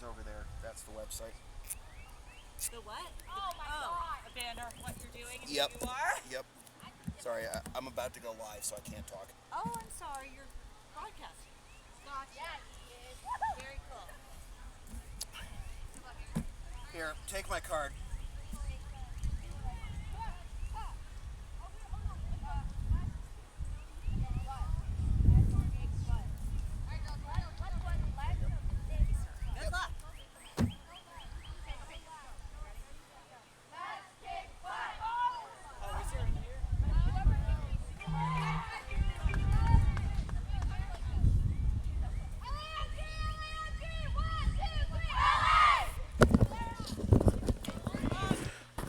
Over there. That's the website. The what? Oh my God. A banner of what you're doing and Yep. who you are? Yep. Sorry, I'm about to go live, so I can't talk. Oh, I'm sorry. You're broadcasting. Gotcha. Yeah, he is. Very cool. Here, take my card. Good luck.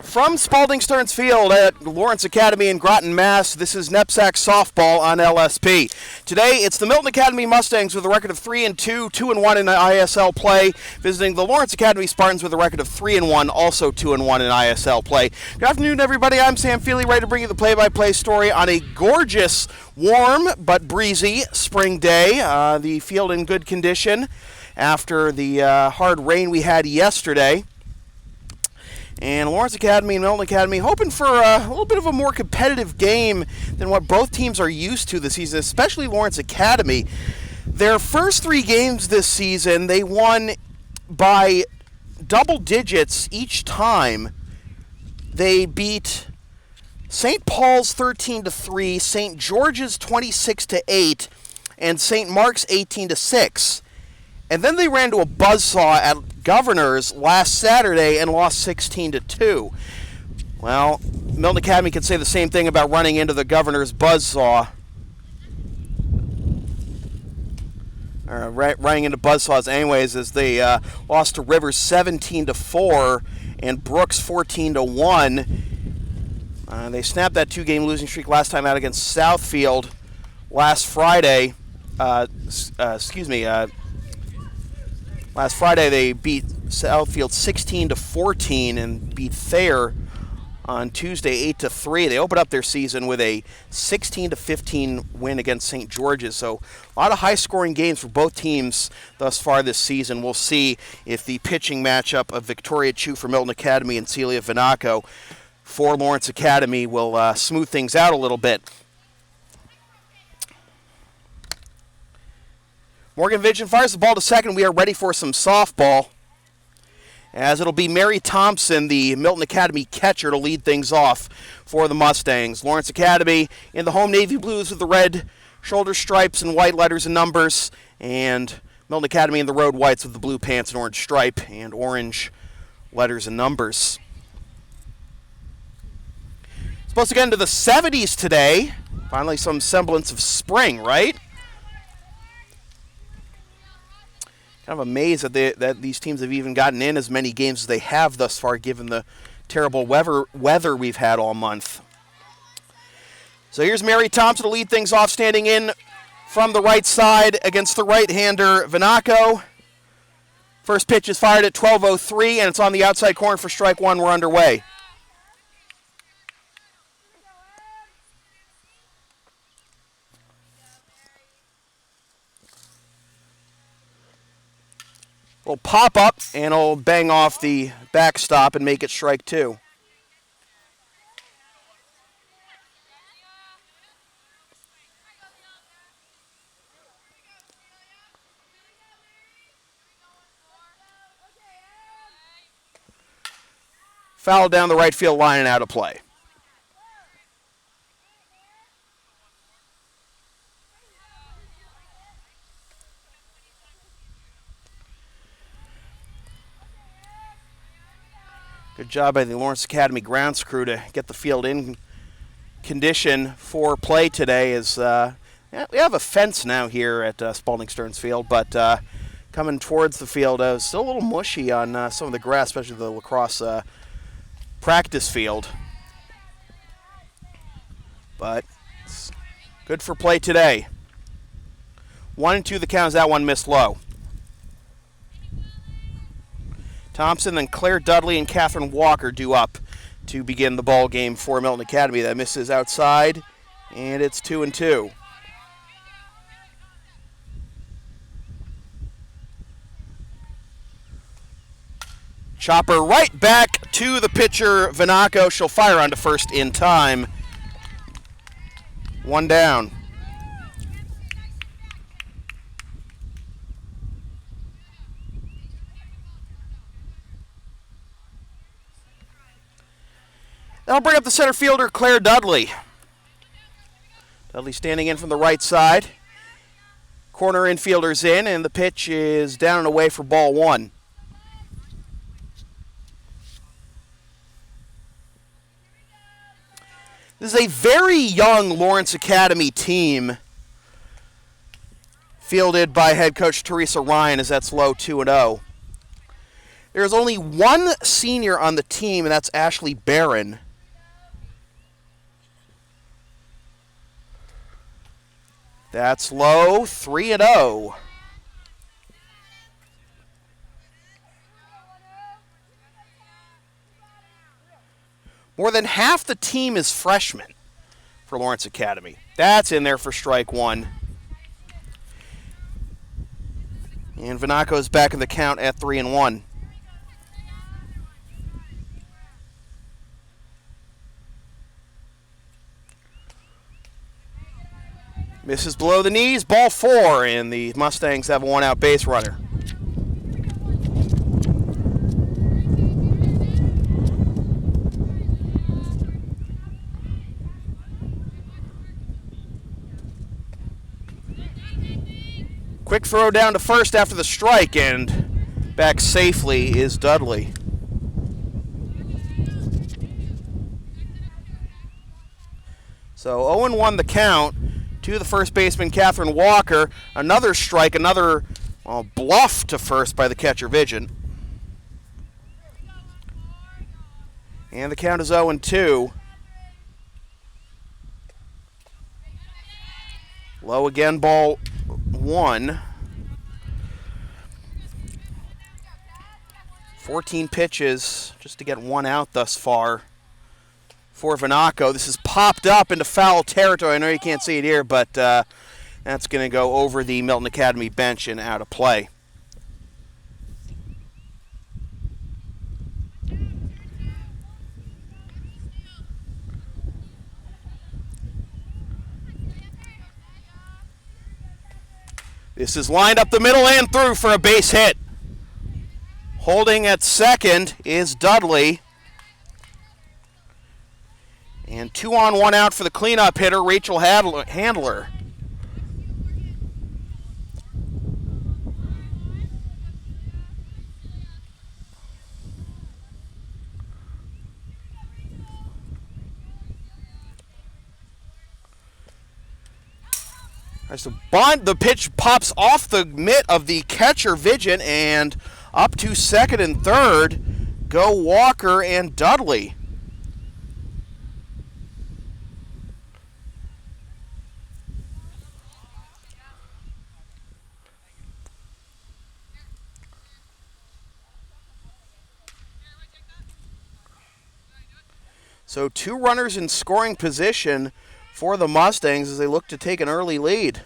From Spalding Stearns Field at Lawrence Academy in Groton, Mass., this is NEPSAC softball on LSP. Today, it's the Milton Academy Mustangs with a record of 3-2, 2-1 in ISL play, visiting the Lawrence Academy Spartans with a record of 3-1, also 2-1 in ISL play. Good afternoon, everybody. I'm Sam Feely, ready to bring you the play-by-play story on a gorgeous, warm but breezy spring day. The field in good condition after the hard rain we had yesterday. And Lawrence Academy and Milton Academy hoping for a little bit of a more competitive game than what both teams are used to this season, especially Lawrence Academy. Their first 3 games this season, they won by double digits each time. They beat St. Paul's 13-3, St. George's 26-8, and St. Mark's 18-6. And then they ran to a buzzsaw at Governors last Saturday and lost 16-2. Well, Milton Academy could say the same thing about running into the Governors buzzsaw. All running into buzzsaws anyways, as they lost to Rivers 17-4 and Brooks 14-1. They snapped that 2-game losing streak last time out against Southfield last Friday. Last Friday they beat Southfield 16-14 and beat Thayer on Tuesday 8-3. They opened up their season with a 16-15 win against St. George's. So a lot of high-scoring games for both teams thus far this season. We'll see if the pitching matchup of Victoria Chu for Milton Academy and Celia Vinaco for Lawrence Academy will smooth things out a little bit. Morgan Vision fires the ball to second. We are ready for some softball, as it'll be Mary Thompson, the Milton Academy catcher, to lead things off for the Mustangs. Lawrence Academy in the home navy blues with the red shoulder stripes and white letters and numbers, and Milton Academy in the road whites with the blue pants and orange stripe and orange letters and numbers. Supposed to get into the 70s today. Finally some semblance of spring, right? Kind of amazed that these teams have even gotten in as many games as they have thus far, given the terrible weather we've had all month. So here's Mary Thompson to lead things off, standing in from the right side against the right-hander Vinaco. First pitch is fired at 12:03, and it's on the outside corner for strike one. We're underway. Will pop up, and it'll bang off the backstop and make it strike two. Foul down the right field line and out of play. Good job by the Lawrence Academy grounds crew to get the field in condition for play today. As we have a fence now here at Spalding Stearns Field, but coming towards the field, still a little mushy on some of the grass, especially the lacrosse practice field. But it's good for play today. 1-2 the count, as that one missed low. Thompson, then Claire Dudley and Catherine Walker due up to begin the ball game for Milton Academy. That misses outside, and it's 2-2. Chopper right back to the pitcher, Vinaco. She'll fire onto first in time. One down. That'll bring up the center fielder, Claire Dudley. Dudley standing in from the right side. Corner infielder's in, and the pitch is down and away for ball one. This is a very young Lawrence Academy team, fielded by head coach Teresa Ryan, as that's low 2-0. There's only one senior on the team, and that's Ashley Barron. That's low, 3-0. More than half the team is freshmen for Lawrence Academy. That's in there for strike one. And Vinaco's back in the count at 3-1. Misses below the knees, ball four, and the Mustangs have a one-out base runner. Quick throw down to first after the strike, and back safely is Dudley. So 0-1 the count. to the first baseman, Catherine Walker. Another strike, another bluff to first by the catcher, Vigent. And the count is 0-2. Low again, ball 1. 14 pitches just to get 1 out thus far for Vanaco. This is popped up into foul territory. I know you can't see it here, but that's going to go over the Milton Academy bench and out of play. This is lined up the middle and through for a base hit. Holding at second is Dudley. And 2 on, 1 out for the cleanup hitter, Rachel Handler. As the pitch pops off the mitt of the catcher, Vigent, and up to second and third go Walker and Dudley. So 2 runners in scoring position for the Mustangs as they look to take an early lead.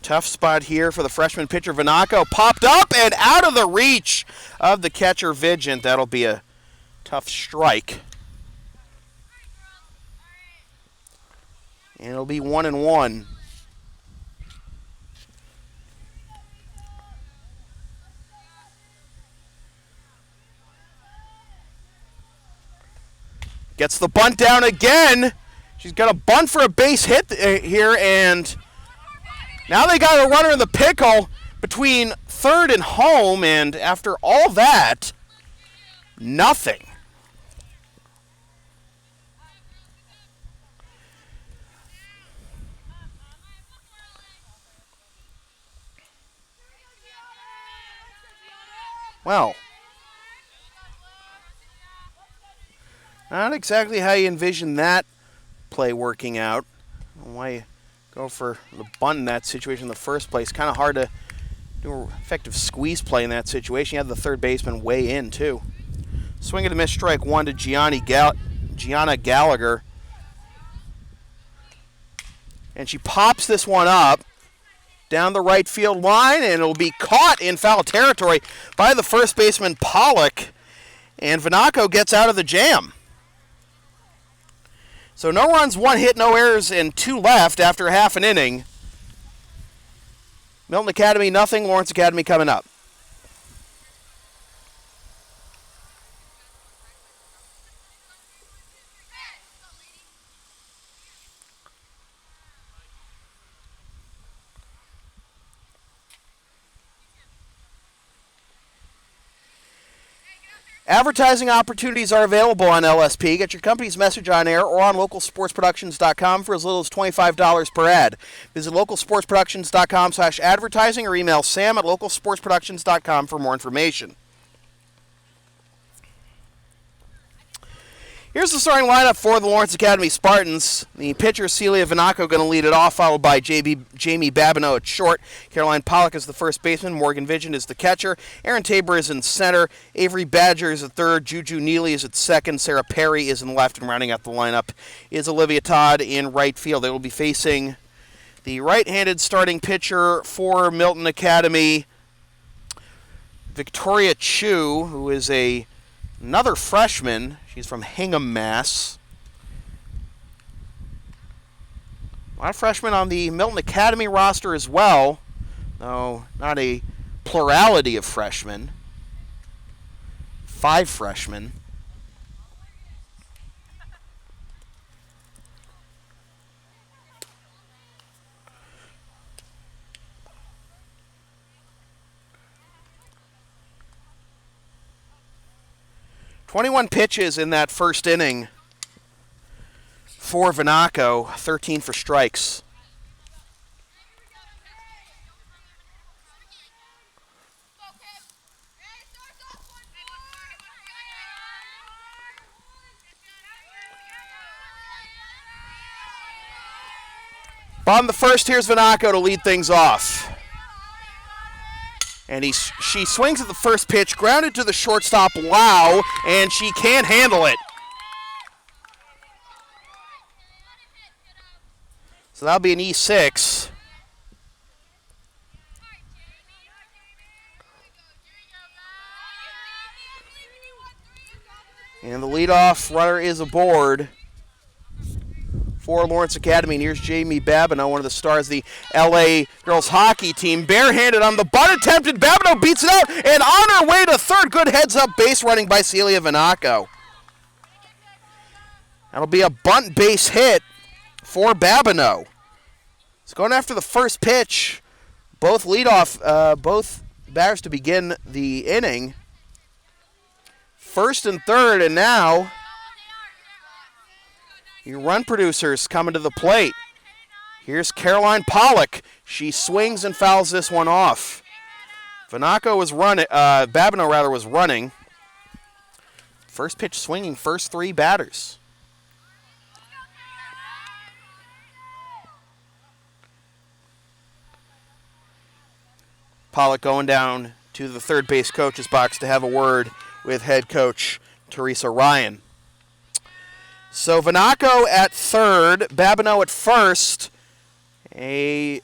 Tough spot here for the freshman pitcher, Vanaco. Popped up and out of the reach of the catcher, Vigent. That'll be a tough strike. And it'll be 1-1. Gets the bunt down again. She's got a bunt for a base hit here, and now they got a runner in the pickle between third and home, and after all that, nothing. Well, not exactly how you envision that play working out. I don't know why you go for the bunt in that situation in the first place. Kind of hard to do an effective squeeze play in that situation. You had the third baseman way in, too. Swing and a miss, strike 1 to Gianna Gallagher. And she pops this one up down the right field line, and it'll be caught in foul territory by the first baseman, Pollock. And Vanaco gets out of the jam. So no runs, 1 hit, no errors, and 2 left after half an inning. Milton Academy, nothing. Lawrence Academy coming up. Advertising opportunities are available on LSP. Get your company's message on air or on localsportsproductions.com for as little as $25 per ad. Visit localsportsproductions.com/advertising or email sam@localsportsproductions.com for more information. Here's the starting lineup for the Lawrence Academy Spartans. The pitcher, Celia Vanaco, going to lead it off, followed by Jamie Babineau at short. Caroline Pollock is the first baseman. Morgan Vigent is the catcher. Aaron Tabor is in center. Avery Badger is at third. Juju Neely is at second. Sarah Perry is in left. And rounding out the lineup is Olivia Todd in right field. They will be facing the right-handed starting pitcher for Milton Academy, Victoria Chu, who is another freshman. She's from Hingham, Mass. A lot of freshmen on the Milton Academy roster as well, though not a plurality of freshmen. 5 freshmen. 21 pitches in that first inning for Vanaco, 13 for strikes. Bottom of the first, here's Vanaco to lead things off. And she swings at the first pitch, grounded to the shortstop, Lau, and she can't handle it. So that'll be an E6. And the leadoff runner is aboard for Lawrence Academy. And here's Jamie Babineau, one of the stars of the LA girls hockey team. Barehanded on the bunt attempted. Babineau beats it out, and on her way to third. Good heads-up base running by Celia Vanaco. That'll be a bunt base hit for Babineau. It's going after the first pitch. Both batters to begin the inning. First and third, and now your run producers coming to the plate. Here's Caroline Pollock. She swings and fouls this one off. Vanaco was running. Babineau rather was running. First pitch swinging. First three batters. Pollock going down to the third base coach's box to have a word with head coach Teresa Ryan. So Vanaco at third, Babineau at first. A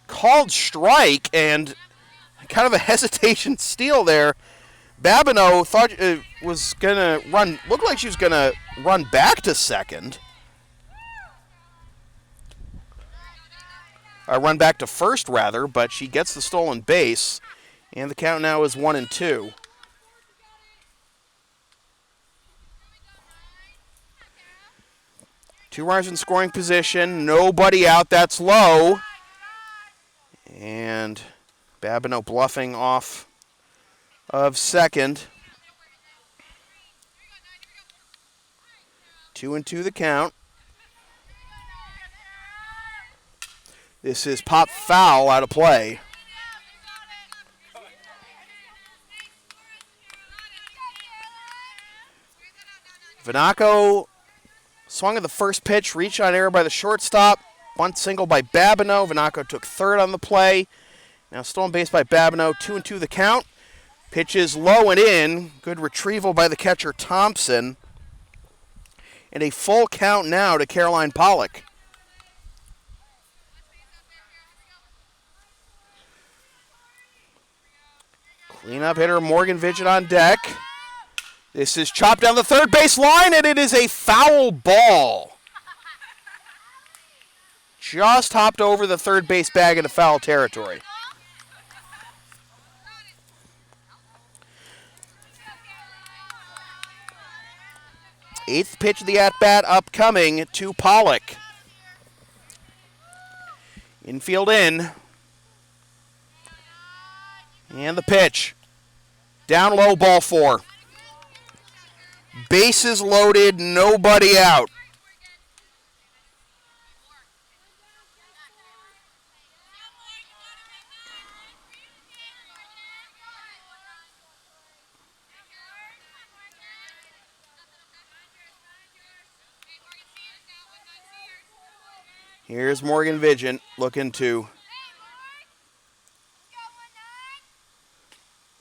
called strike and kind of a hesitation steal there. Babineau thought it was going to run, looked like she was going to run back to second. Run back to first, rather, but she gets the stolen base. And the count now is 1-2. Two runners in scoring position. Nobody out. That's low. And Babineau bluffing off of second. 2-2 the count. This is pop foul out of play. Vanaco swung at the first pitch, reached on error by the shortstop. Bunt single by Babineau. Vanaco took third on the play. Now stolen base by Babineau. 2-2 the count. Pitch is low and in. Good retrieval by the catcher Thompson. And a full count now to Caroline Pollock. Cleanup hitter Morgan Vigit on deck. This is chopped down the third base line, and it is a foul ball. Just hopped over the third base bag into foul territory. Eighth pitch of the at-bat upcoming to Pollock. Infield in. And the pitch. Down low, ball four. Bases loaded, nobody out. Here's Morgan Vigent looking to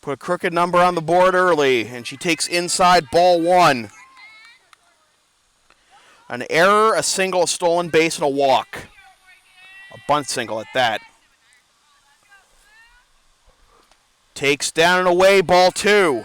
put a crooked number on the board early, and she takes inside, ball one. An error, a single, a stolen base, and a walk. A bunt single at that. Takes down and away, ball two.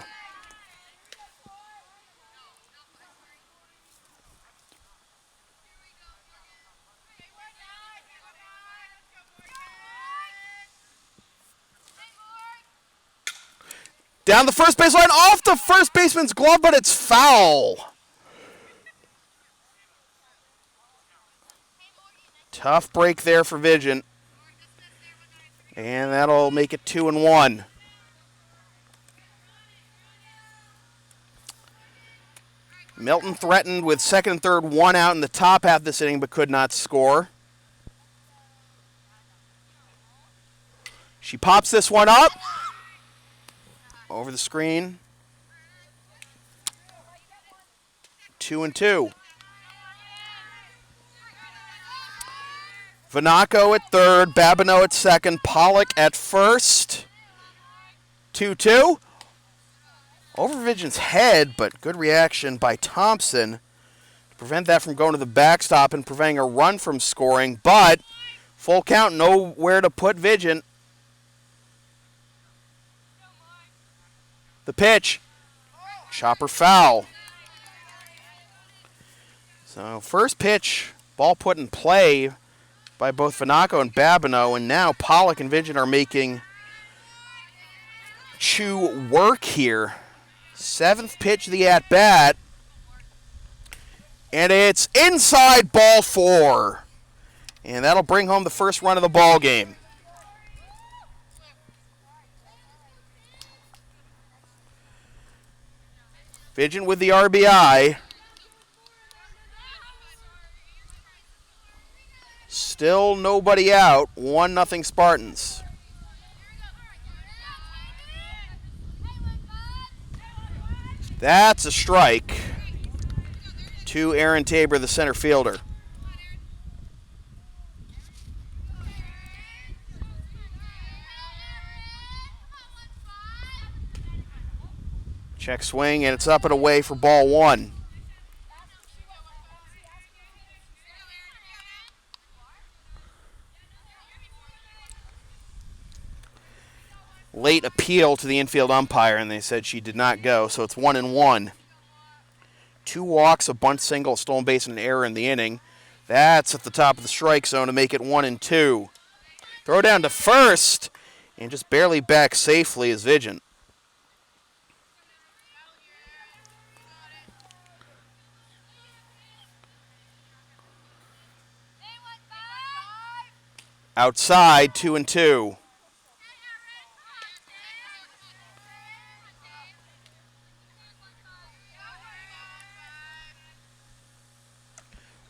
Down the first baseline, off the first baseman's glove, but it's foul. Tough break there for Vigent. And that'll make it 2-1. Milton threatened with second and third, one out in the top half of this inning, but could not score. She pops this one up over the screen. 2-2. Vanaco at third, Babineau at second, Pollock at first. 2-2. Over Vision's head, but good reaction by Thompson to prevent that from going to the backstop and preventing a run from scoring. But full count, nowhere to put Vision. The pitch, chopper foul. So first pitch, ball put in play by both Vanaco and Babineau, and now Pollock and Vision are making Chu work here. Seventh pitch of the at-bat, and it's inside ball four. And that'll bring home the first run of the ball game. Vision with the RBI. Still nobody out. 1-0 Spartans. That's a strike to Aaron Tabor, the center fielder. Check swing, and it's up and away for ball one. Late appeal to the infield umpire, and they said she did not go, so it's 1-1. 2 walks, a bunt single, a stolen base, and an error in the inning. That's at the top of the strike zone to make it 1-2. Throw down to first, and just barely back safely is Vision. Outside, 2-2.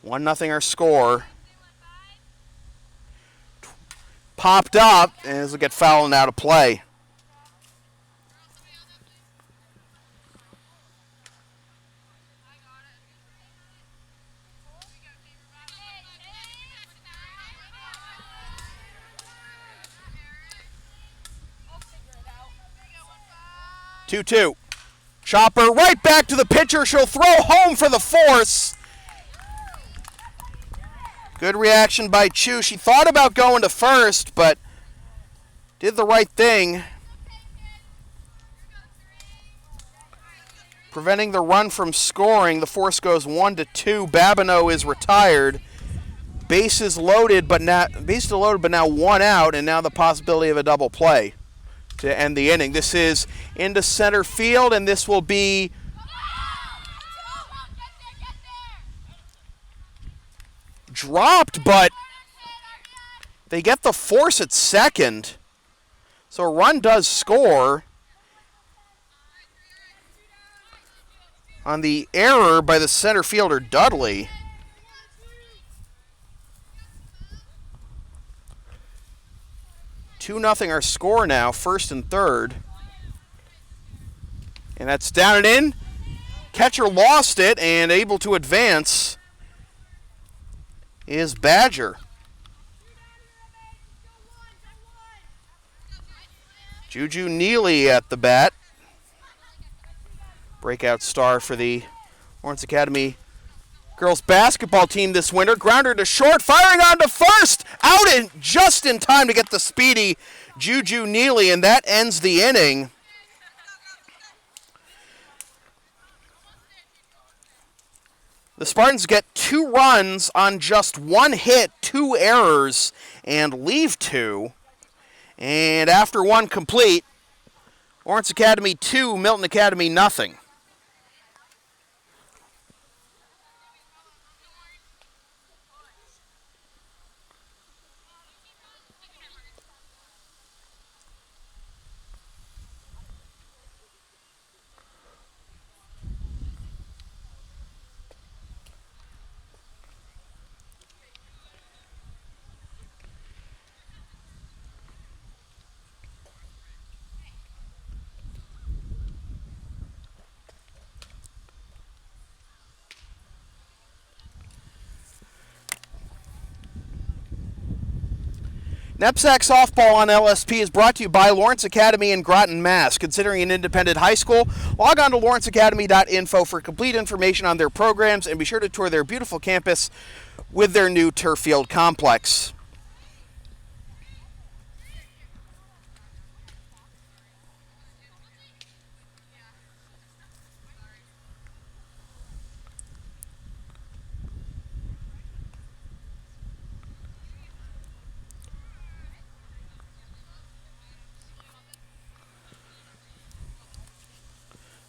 One nothing our score. Popped up, and this will get fouled and out of play. Two. Chopper right back to the pitcher. She'll throw home for the force. Good reaction by Chu. She thought about going to first, but did the right thing. Preventing the run from scoring. The force goes 1-2. Babineau is retired. Bases loaded, but now one out, and now the possibility of a double play to end the inning. This is into center field, and this will be dropped, but they get the force at second. So a run does score on the error by the center fielder, Dudley. Two nothing our score now, first and third. And that's down and in. Catcher lost it, and able to advance is Badger. Juju Neely at the bat. Breakout star for the Lawrence Academy girls basketball team this winter. Grounder to short, firing on to first. Out in just in time to get the speedy Juju Neely, and that ends the inning. The Spartans get 2 runs on just 1 hit, 2 errors, and leave 2. And after 1 complete, Lawrence Academy 2, Milton Academy nothing. NEPSAC softball on LSP is brought to you by Lawrence Academy in Groton, Mass. Considering an independent high school, log on to lawrenceacademy.info for complete information on their programs and be sure to tour their beautiful campus with their new turf field complex.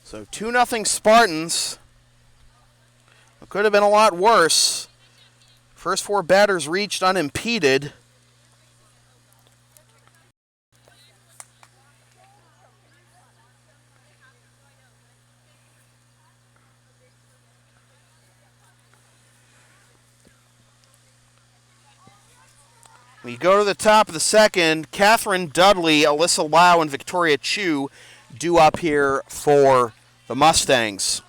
So 2-0 Spartans. It could have been a lot worse. First 4 batters reached unimpeded. We go to the top of the second. Catherine Dudley, Alyssa Lau, and Victoria Chu due up here for the Mustangs.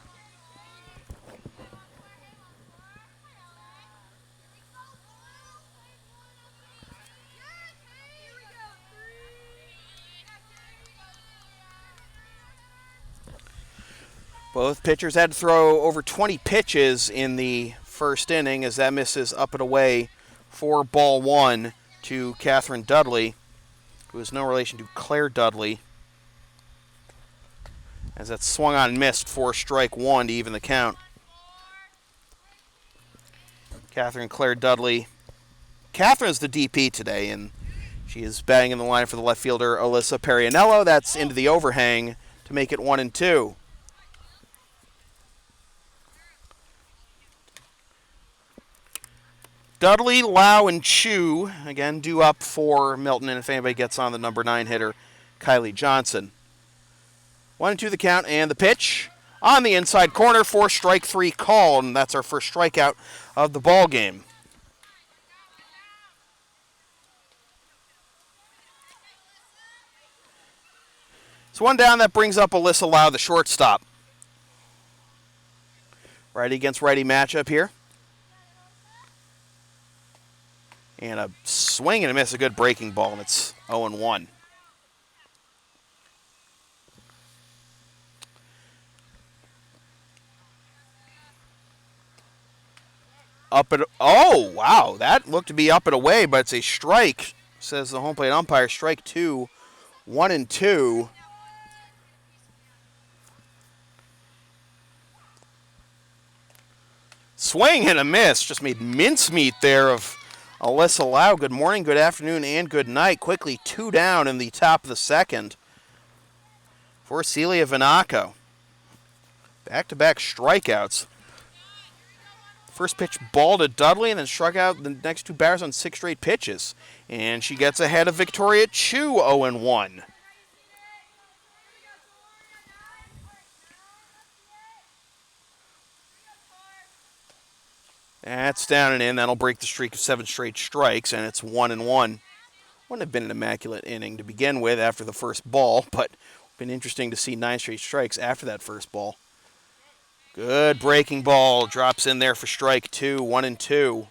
Both pitchers had to throw over 20 pitches in the first inning as that misses up and away for ball 1 to Catherine Dudley, who is no relation to Claire Dudley, as that swung on and missed for strike 1 to even the count. Claire Dudley. Catherine is the DP today, and she is batting in the line for the left fielder, Alyssa Perianello. That's into the overhang to make it 1-2. Dudley, Lau, and Chu, again, due up for Milton, and if anybody gets on, the number 9 hitter, Kylie Johnson. 1-2 the count, and the pitch on the inside corner for strike 3 call, and that's our first strikeout of the ball game. So 1 down, that brings up Alyssa Lau, the shortstop. Righty against righty matchup here. And a swing and a miss, a good breaking ball, and it's 0-1. Oh, wow, that looked to be up and away, but it's a strike, says the home plate umpire. Strike 2, 1-2. Swing and a miss, just made mincemeat there of Alyssa Lau. Good morning, good afternoon, and good night. Quickly 2 down in the top of the second for Celia Vinaco. Back-to-back strikeouts. First pitch ball to Dudley, and then struck out the next 2 batters on 6 straight pitches. And she gets ahead of Victoria Chu, 0-1. That's down and in. That'll break the streak of 7 straight strikes, and it's 1-1. Wouldn't have been an immaculate inning to begin with after the first ball, but been interesting to see 9 straight strikes after that first ball. Good breaking ball. Drops in there for strike 2, 1-2.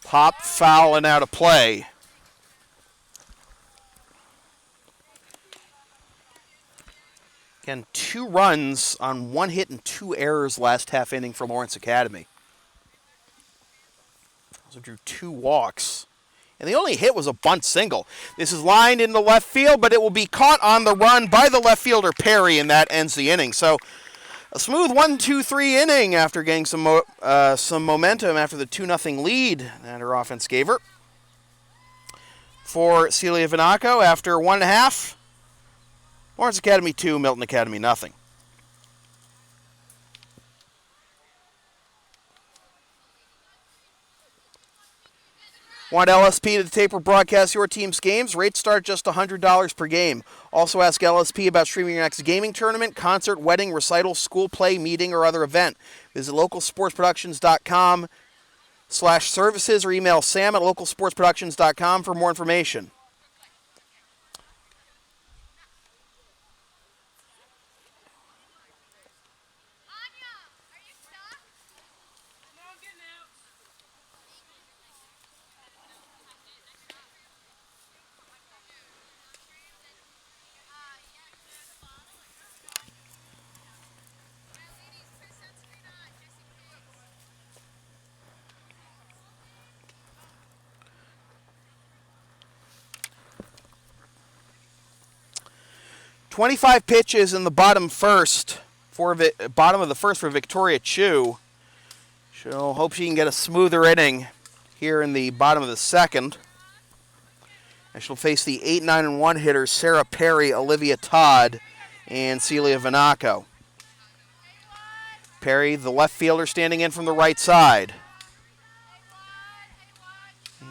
Pop, foul, and out of play. Again, 2 runs on 1 hit and 2 errors last half inning for Lawrence Academy. Also drew 2 walks. And the only hit was a bunt single. This is lined into left field, but it will be caught on the run by the left fielder, Perry, and that ends the inning. So a smooth 1-2-3 inning after getting some momentum after the 2-0 lead that her offense gave her. For Celia Vinaco, after 1.5, Lawrence Academy 2, Milton Academy nothing. Want LSP to tape or broadcast your team's games? Rates start just $100 per game. Also ask LSP about streaming your next gaming tournament, concert, wedding, recital, school play, meeting, or other event. Visit localsportsproductions.com/services or email sam@localsportsproductions.com for more information. 25 pitches in the bottom of the first for Victoria Chu. She'll hope she can get a smoother inning here in the bottom of the second. And she'll face the 8-9-1 hitters Sarah Perry, Olivia Todd, and Celia Vanaco. Perry, the left fielder, standing in from the right side.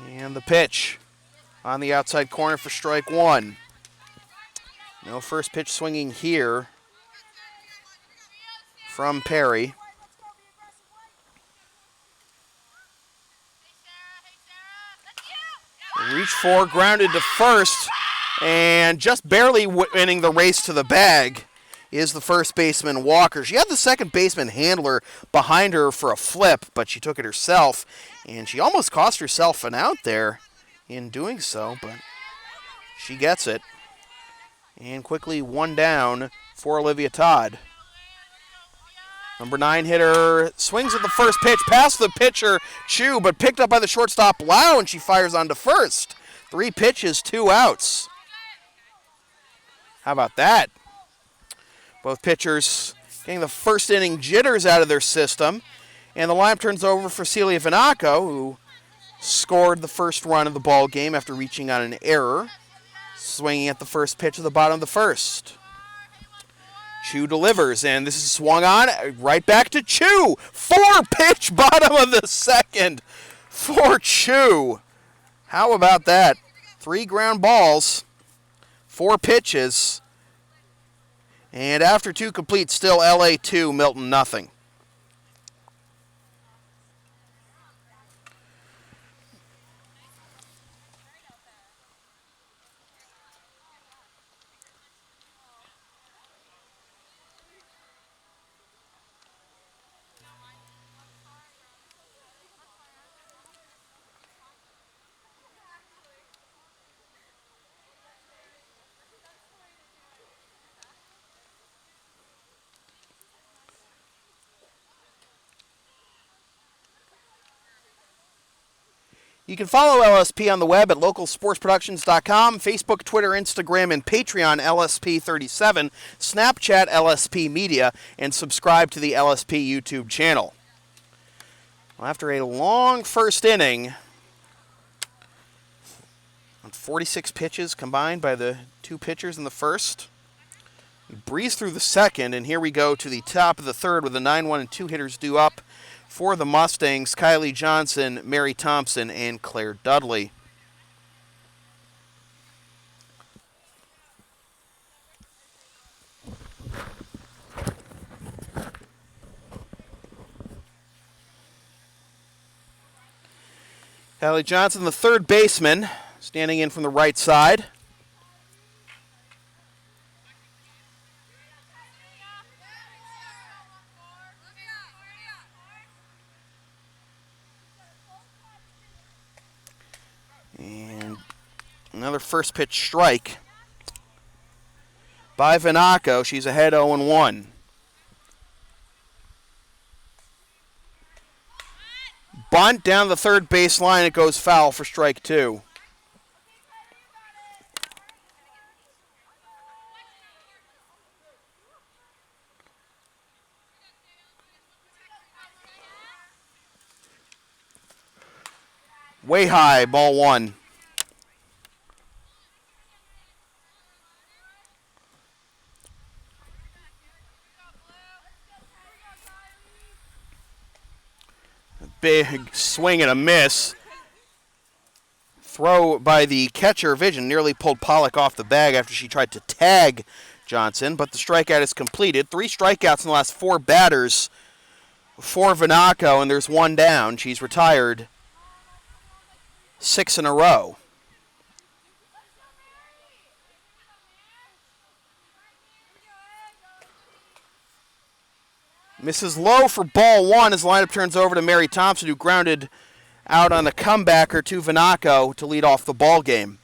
And the pitch on the outside corner for strike one. No first pitch swinging here from Perry. Reach for, grounded to first, and just barely winning the race to the bag is the first baseman, Walker. She had the second baseman, Handler, behind her for a flip, but she took it herself, and she almost cost herself an out there in doing so, but she gets it. And quickly one down for Olivia Todd. Number 9 hitter swings at the first pitch, past the pitcher, Chu, but picked up by the shortstop, Lau, and she fires on to first. 3 pitches, 2 outs. How about that? Both pitchers getting the first inning jitters out of their system, and the lineup turns over for Celia Vanaco, who scored the first run of the ball game after reaching on an error, swinging at the first pitch of the bottom of the first. Chu delivers, and this is swung on, right back to Chu. 4-pitch bottom of the second for Chu. How about that? 3 ground balls, 4 pitches, and after 2 complete, still LA 2, Milton nothing. You can follow LSP on the web at localsportsproductions.com, Facebook, Twitter, Instagram, and Patreon LSP37, Snapchat LSP Media, and subscribe to the LSP YouTube channel. Well, after a long first inning, 46 pitches combined by the 2 pitchers in the first, we breeze through the second, and here we go to the top of the third with the 9-1 and 2 hitters due up. For the Mustangs, Kylie Johnson, Mary Thompson, and Claire Dudley. Kylie Johnson, the third baseman, standing in from the right side. And another first pitch strike by Vanaco. She's ahead 0-1. Bunt down the third baseline. It goes foul for strike 2. Way high, ball 1. A big swing and a miss. Throw by the catcher, Vision, nearly pulled Pollock off the bag after she tried to tag Johnson, but the strikeout is completed. 3 strikeouts in the last 4 batters for Vanaco, and there's 1 down. She's retired 6 in a row. Misses low for ball 1 as the lineup turns over to Mary Thompson, who grounded out on a comebacker to Vanaco to lead off the ball game.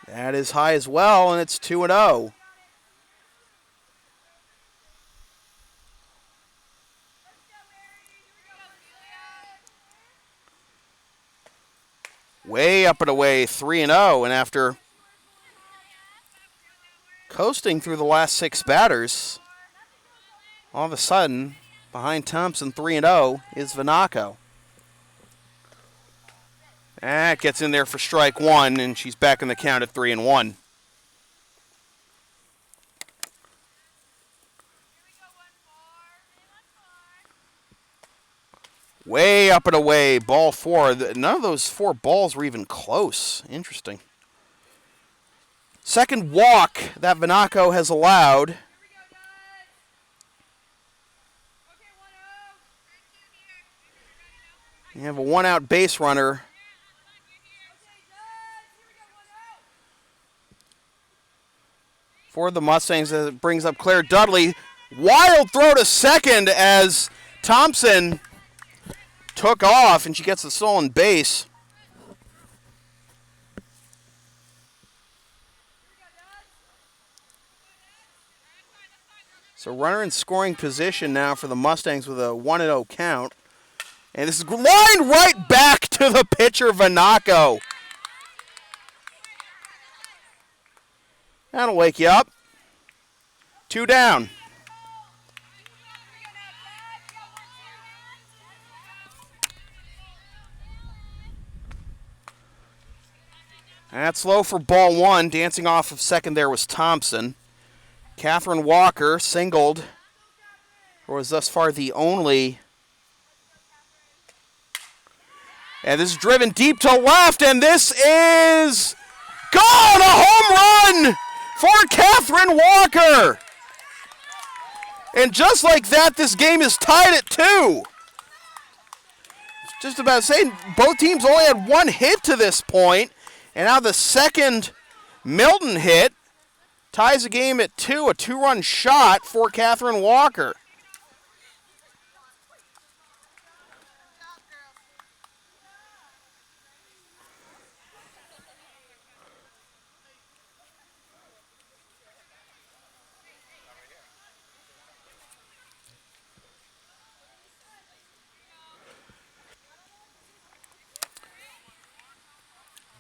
That is high as well, and it's 2-0. Way up and away, 3-0, and after coasting through the last 6 batters. All of a sudden, behind Thompson 3-0 is Vanaco. That gets in there for strike 1, and she's back in the count at 3-1. Way up and away, ball 4. None of those 4 balls were even close. Interesting. Second walk that Vanaco has allowed. You have a 1-out base runner. For the Mustangs, it brings up Claire Dudley. Wild throw to second as Thompson took off, and she gets the stolen base. So runner in scoring position now for the Mustangs with a 1-0 count. And this is lined right back to the pitcher, Vanaco. That'll wake you up. 2 down. That's low for ball 1. Dancing off of second there was Thompson. Catherine Walker singled, or was thus far the only. And this is driven deep to left, and this is gone! A home run for Catherine Walker! And just like that, this game is tied at 2. Just about saying, both teams only had 1 hit to this point. And now the second Milton hit ties the game at 2, a 2-run shot for Catherine Walker.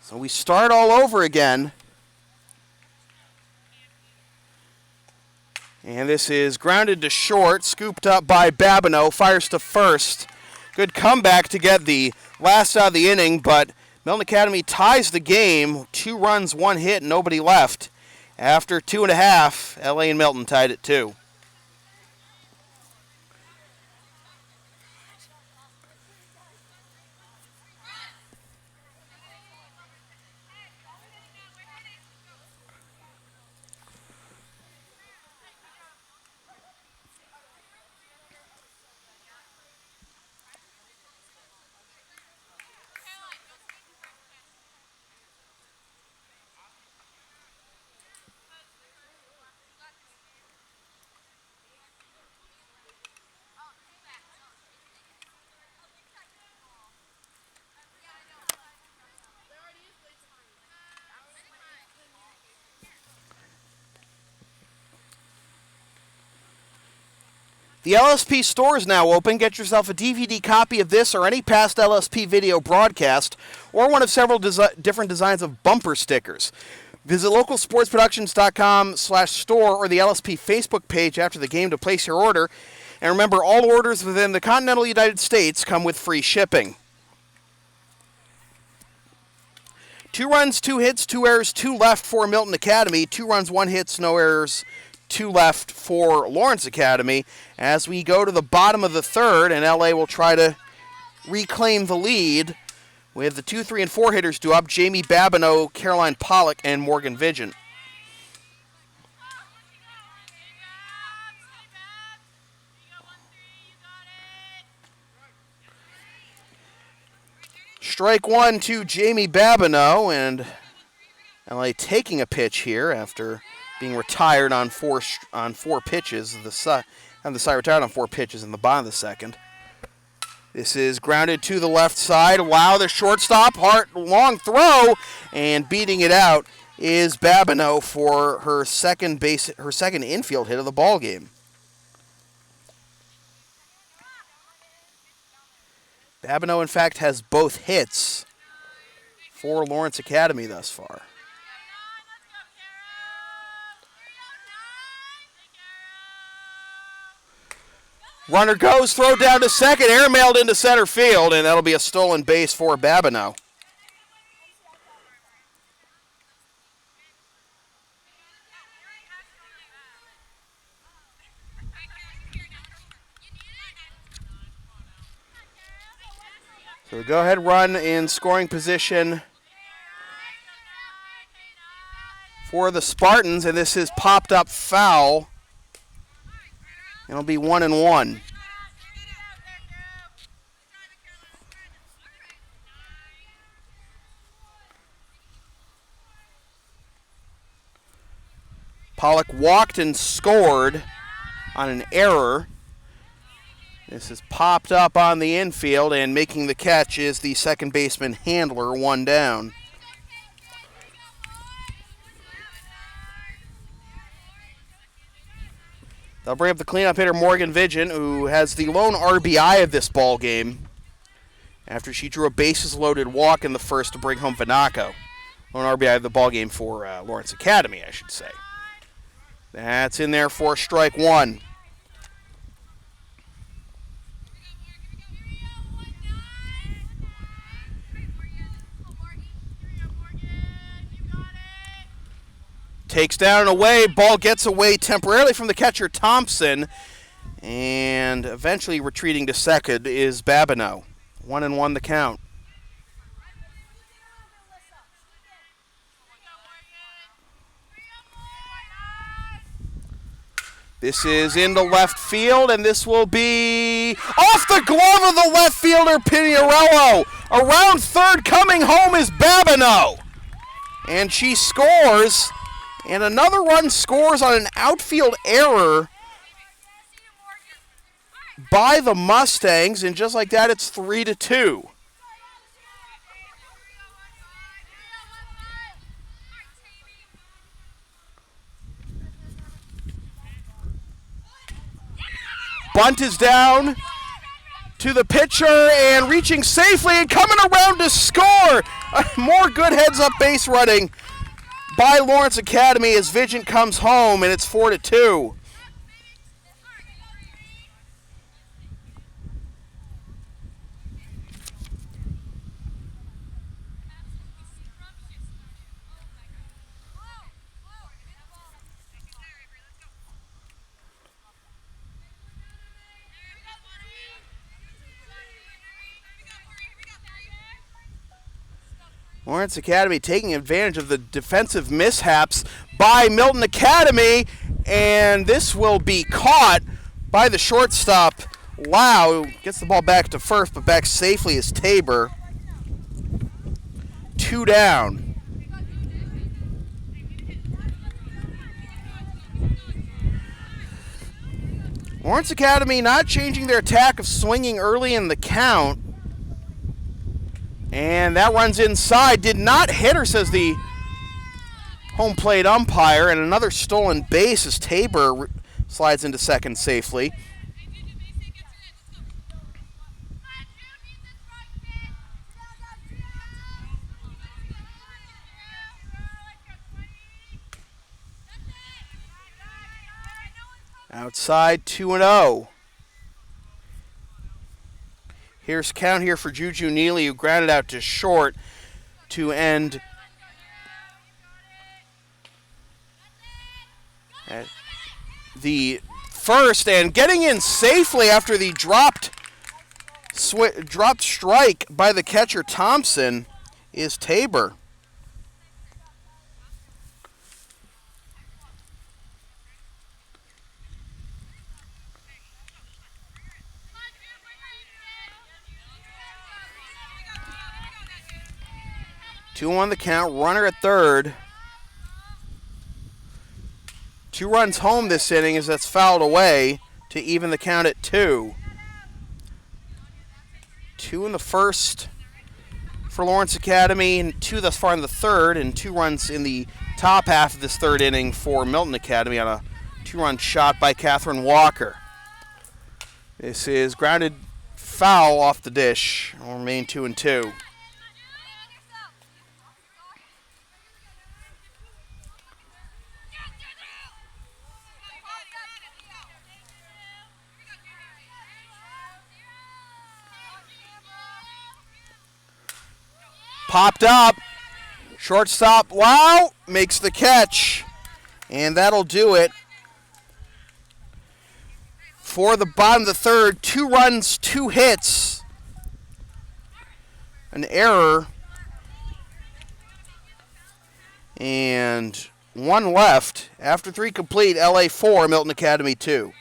So we start all over again. And this is grounded to short, scooped up by Babineau, fires to first. Good comeback to get the last out of the inning, but Milton Academy ties the game. 2 runs, 1 hit, nobody left. After 2.5, LA and Milton tied at 2. The LSP store is now open. Get yourself a DVD copy of this or any past LSP video broadcast, or one of several different designs of bumper stickers. Visit localsportsproductions.com/store or the LSP Facebook page after the game to place your order. And remember, all orders within the continental United States come with free shipping. 2 runs, 2 hits, 2 errors, 2 left for Milton Academy. 2 runs, 1 hit, no errors, 2 left for Lawrence Academy. As we go to the bottom of the 3rd, and LA will try to reclaim the lead with the 2, 3, and 4 hitters due up: Jamie Babineau, Caroline Pollock, and Morgan Vigent. Strike 1 to Jamie Babineau, and LA taking a pitch here after being retired on 4 pitches. The side retired on 4 pitches in the bottom of the 2nd. This is grounded to the left side. Wow, the shortstop, long throw, and beating it out is Babineau for her second infield hit of the ball game. Babineau, in fact, has both hits for Lawrence Academy thus far. Runner goes, throw down to second, airmailed into center field, and that'll be a stolen base for Babineau. So the go-ahead run in scoring position for the Spartans, and this is popped up foul. It'll be 1-1. Pollock walked and scored on an error. This is popped up on the infield, and making the catch is the second baseman Handler, one down. They'll bring up the cleanup hitter Morgan Vigent, who has the lone RBI of this ball game after she drew a bases-loaded walk in the first to bring home Vanaco. Lone RBI of the ball game for Lawrence Academy, I should say. That's in there for strike one. Takes down and away. Ball gets away temporarily from the catcher Thompson. And eventually retreating to second is Babineau. 1-1 the count. This is into left field, and this will be off the glove of the left fielder Pinarello. Around third, coming home is Babineau. And she scores. And another run scores on an outfield error by the Mustangs, and just like that, it's 3-2. Bunt is down to the pitcher, and reaching safely and coming around to score. More good heads-up base running by Lawrence Academy as Vigent comes home, and it's 4-2. Lawrence Academy taking advantage of the defensive mishaps by Milton Academy, and this will be caught by the shortstop, Lau. Gets the ball back to first, but back safely is Tabor. 2 down. Lawrence Academy not changing their attack of swinging early in the count. And that runs inside. Did not hit her, says the home plate umpire. And another stolen base as Tabor slides into second safely. Outside, 2-0. Here's count here for Juju Neely, who grounded out to short to end at the first, and getting in safely after the dropped strike by the catcher Thompson is Tabor. Two on the count, runner at third. 2 runs home this inning as that's fouled away to even the count at 2. 2 in the first for Lawrence Academy, and 2 thus far in the third, and 2 runs in the top half of this third inning for Milton Academy on a 2-run shot by Catherine Walker. This is grounded foul off the dish. Will remain 2-2. Popped up. Shortstop Lau makes the catch. And that'll do it for the bottom of the third. 2 runs, 2 hits. An error. And 1 left. After 3 complete, LA 4, Milton Academy 2.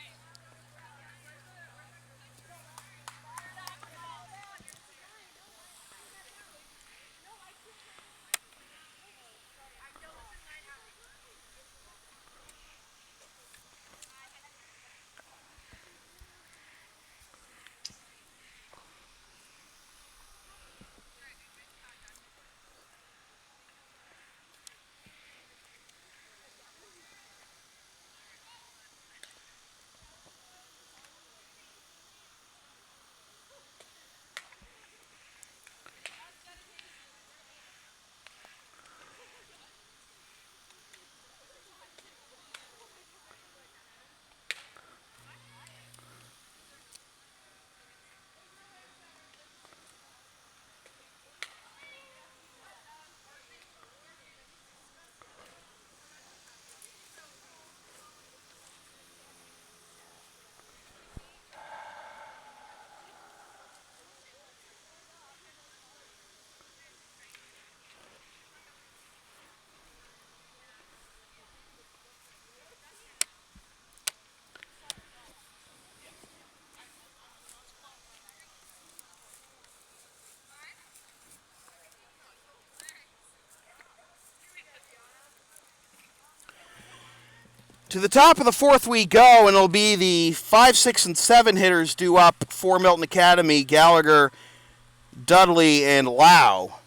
To the top of the fourth we go, and it'll be the 5, 6, and 7 hitters due up for Milton Academy: Gallagher, Dudley, and Lau.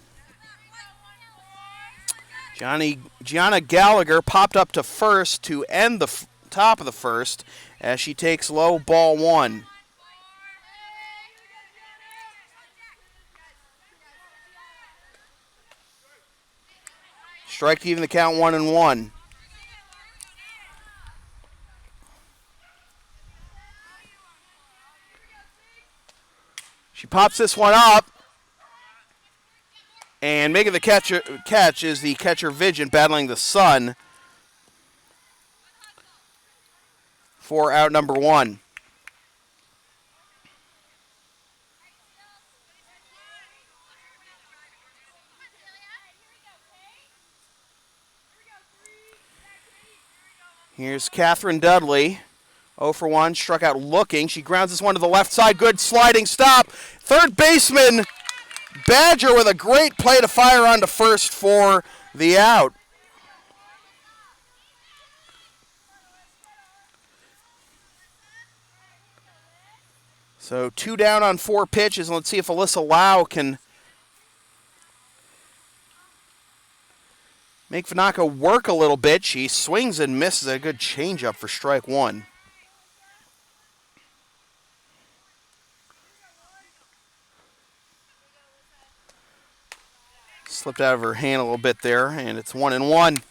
Gianna Gallagher popped up to first to end the top of the first as she takes low ball 1. Strike to even the count 1-1. She pops this one up, and making the catch is the catcher Vigent, battling the sun for out number 1. Here's Catherine Dudley. 0 for 1, struck out looking. She grounds this one to the left side. Good sliding stop. Third baseman Badger with a great play to fire onto first for the out. So 2 down on 4 pitches. And let's see if Alyssa Lau can make Vanaka work a little bit. She swings and misses a good changeup for strike 1. Slipped out of her hand a little bit there, and it's 1-1.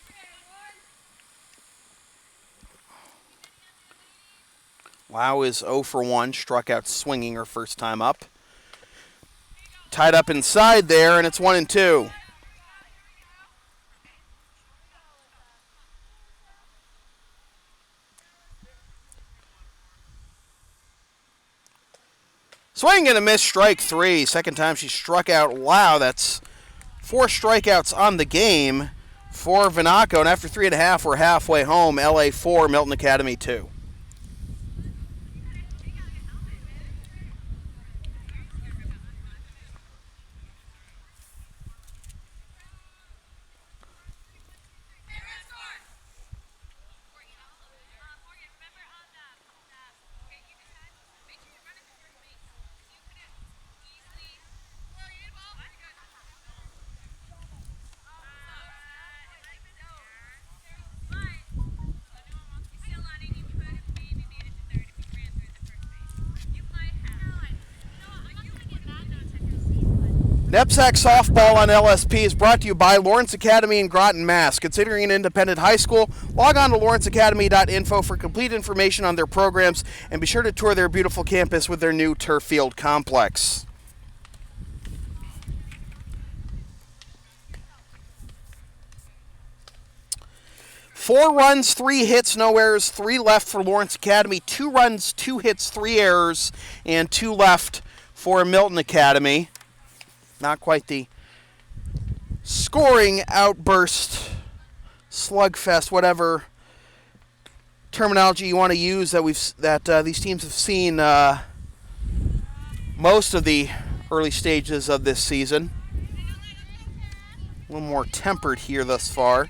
Lau is 0 for 1, struck out swinging her first time up. Tied up inside there, and it's 1-2. Swing and a miss, strike 3. Second time she struck out Lau. That's 4 strikeouts on the game for Vanaco. And after 3.5, we're halfway home. LA 4, Milton Academy 2. NEPSAC softball on LSP is brought to you by Lawrence Academy in Groton, Mass. Considering an independent high school, log on to lawrenceacademy.info for complete information on their programs, and be sure to tour their beautiful campus with their new turf field complex. 4 runs, 3 hits, no errors, 3 left for Lawrence Academy. 2 runs, 2 hits, 3 errors, and 2 left for Milton Academy. Not quite the scoring outburst, slugfest, whatever terminology you want to use that these teams have seen most of the early stages of this season. A little more tempered here thus far.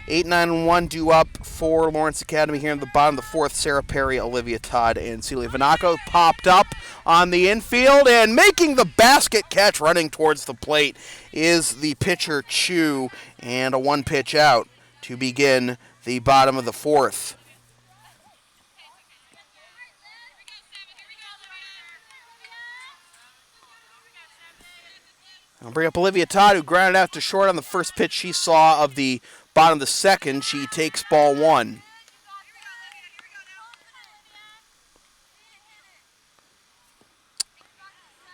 8-9-1 due up for Lawrence Academy here in the bottom of the 4th. Sarah Perry, Olivia Todd, and Celia Vanaco popped up on the infield, and making the basket catch running towards the plate is the pitcher Chu, and a 1-pitch out to begin the bottom of the 4th. I'll bring up Olivia Todd, who grounded out to short on the first pitch she saw of the bottom of the 2nd. She takes ball 1.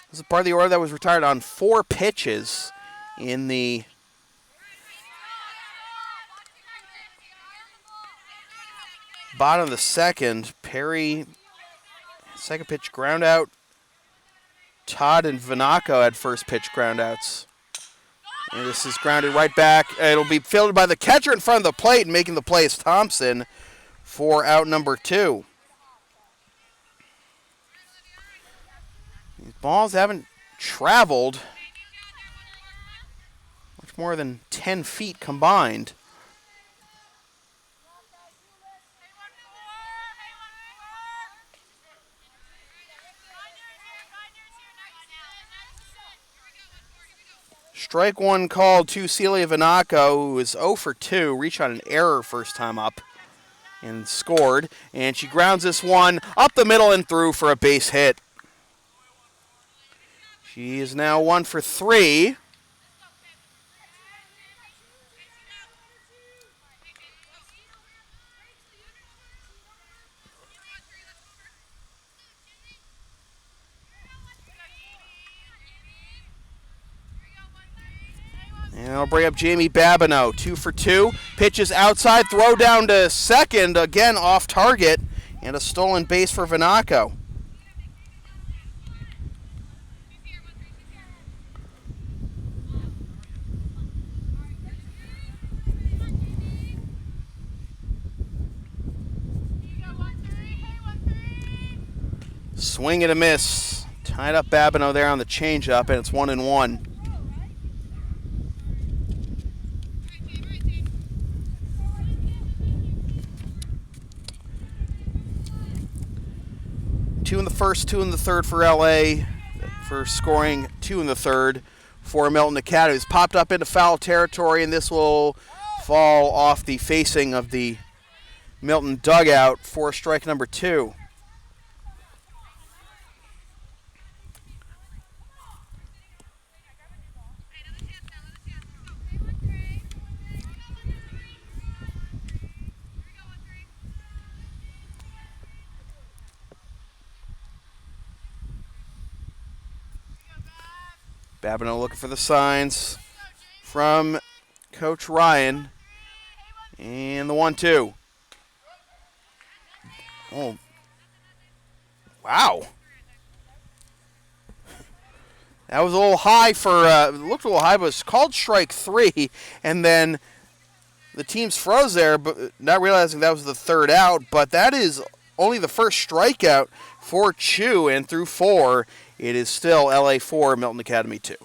This is part of the order that was retired on 4 pitches in the bottom of the 2nd. Perry, 2nd pitch ground out. Todd and Vanaco had first pitch groundouts. And this is grounded right back. It'll be fielded by the catcher in front of the plate, and making the play is Thompson for out number 2. These balls haven't traveled much more than 10 feet combined. Strike 1 called to Celia Vanaco, who is 0 for 2, reached on an error first time up and scored. And she grounds this one up the middle and through for a base hit. She is now 1 for 3. And I'll bring up Jamie Babineau, 2 for 2. Pitches outside, throw down to 2nd, again off target, and a stolen base for Vanaco. Swing and a miss. Tied up Babineau there on the changeup, and it's 1-1. Two in the first, 2 in the third for LA, for scoring 2 in the third for Milton Academy. It's popped up into foul territory, and this will fall off the facing of the Milton dugout for strike number 2. Babineau looking for the signs from Coach Ryan. And the 1-2. Oh. Wow. That was a little high for, it looked a little high, but it's called strike 3. And then the teams froze there, but not realizing that was the third out. But that is only the first strikeout for Chu, and through 4, it is still LA 4, Milton Academy 2.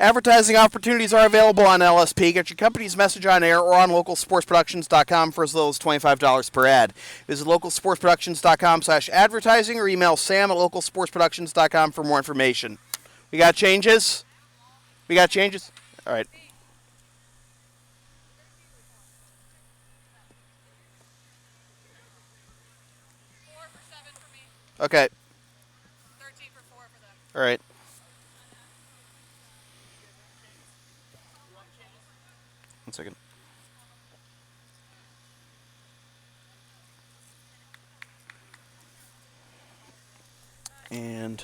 Advertising opportunities are available on LSP. Get your company's message on air or on localsportsproductions.com for as little as $25 per ad. Visit localsportsproductions.com/advertising or email sam@localsportsproductions.com for more information. We got changes? We got changes? All right. Okay. 13 for 4 for them. All right. One second. And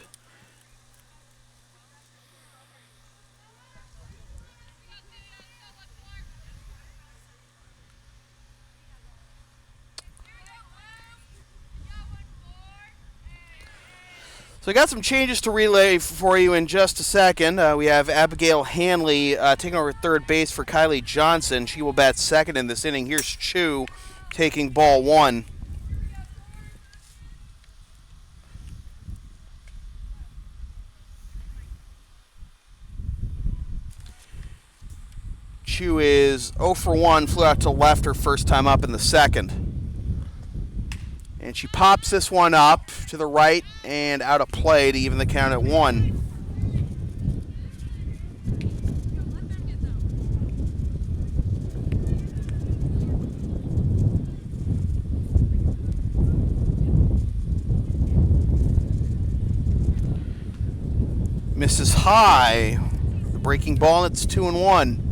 so I got some changes to relay for you in just a second. We have Abigail Hanley taking over third base for Kylie Johnson. She will bat second in this inning. Here's Chu taking ball one. Chu is 0 for 1, flew out to left her first time up in the second. And she pops this one up to the right and out of play to even the count at 1. Misses high. The breaking ball, and it's 2-1.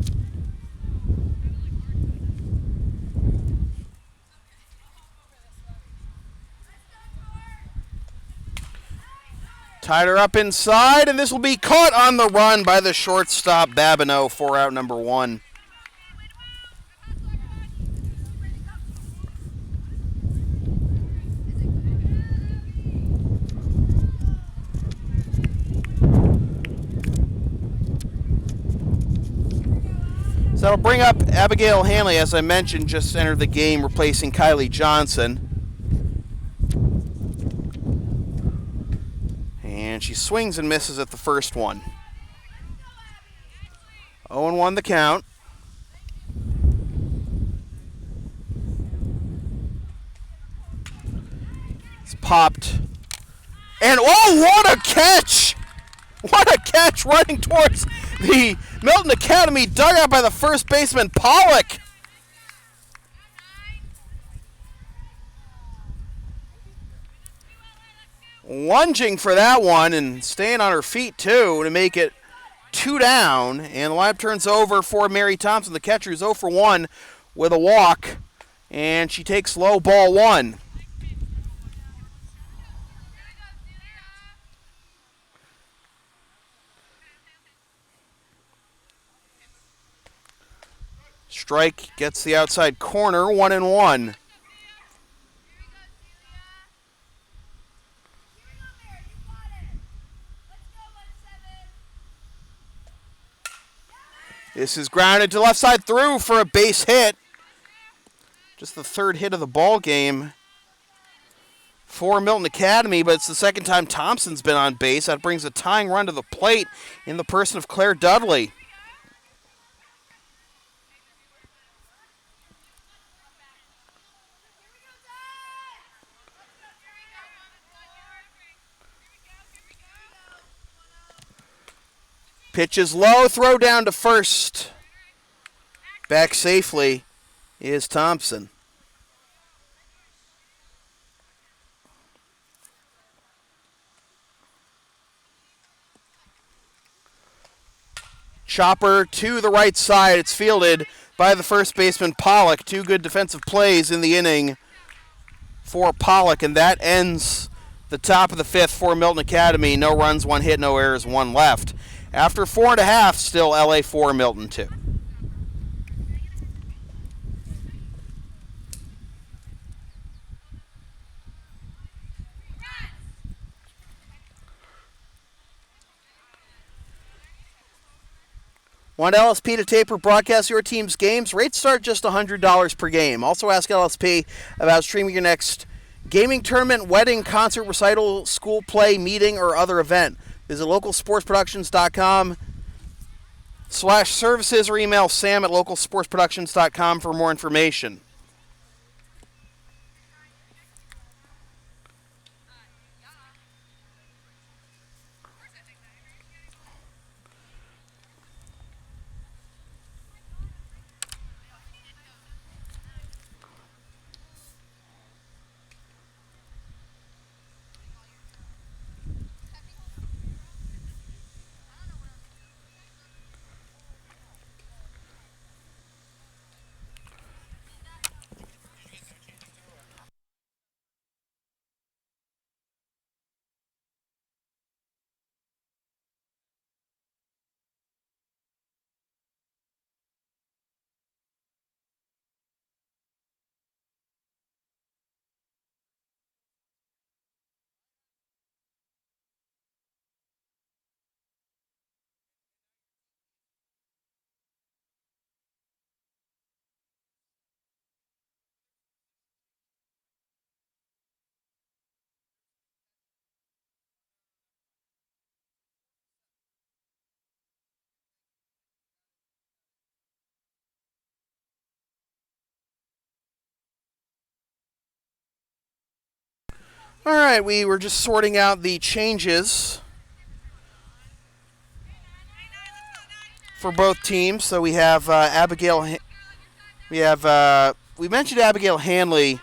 Tied her up inside, and this will be caught on the run by the shortstop, Babineau, for out number 1. So that'll bring up Abigail Hanley, as I mentioned, just entered the game, replacing Kylie Johnson. And she swings and misses at the first one. 0-1 the count. It's popped. And oh, what a catch! What a catch running towards the Milton Academy dugout by the first baseman, Pollock. Lunging for that one and staying on her feet, too, to make it 2 down. And the lineup turns over for Mary Thompson, the catcher, who's 0 for 1 with a walk. And she takes low, ball 1. Strike gets the outside corner, 1-1. This is grounded to left side through for a base hit. Just the third hit of the ball game for Milton Academy, but it's the second time Thompson's been on base. That brings a tying run to the plate in the person of Claire Dudley. Pitch is low, throw down to first. Back safely is Thompson. Chopper to the right side. It's fielded by the first baseman, Pollock. 2 good defensive plays in the inning for Pollock, and that ends the top of the 5th for Milton Academy. No runs, 1 hit, no errors, 1 left. After 4.5, still LA 4, Milton 2. Want LSP to tape or broadcast your team's games? Rates start just $100 per game. Also ask LSP about streaming your next gaming tournament, wedding, concert, recital, school play, meeting, or other event. Visit localsportsproductions.com /services or email sam@localsportsproductions.com for more information. All right, we were just sorting out the changes for both teams. So we have we mentioned Abigail Hanley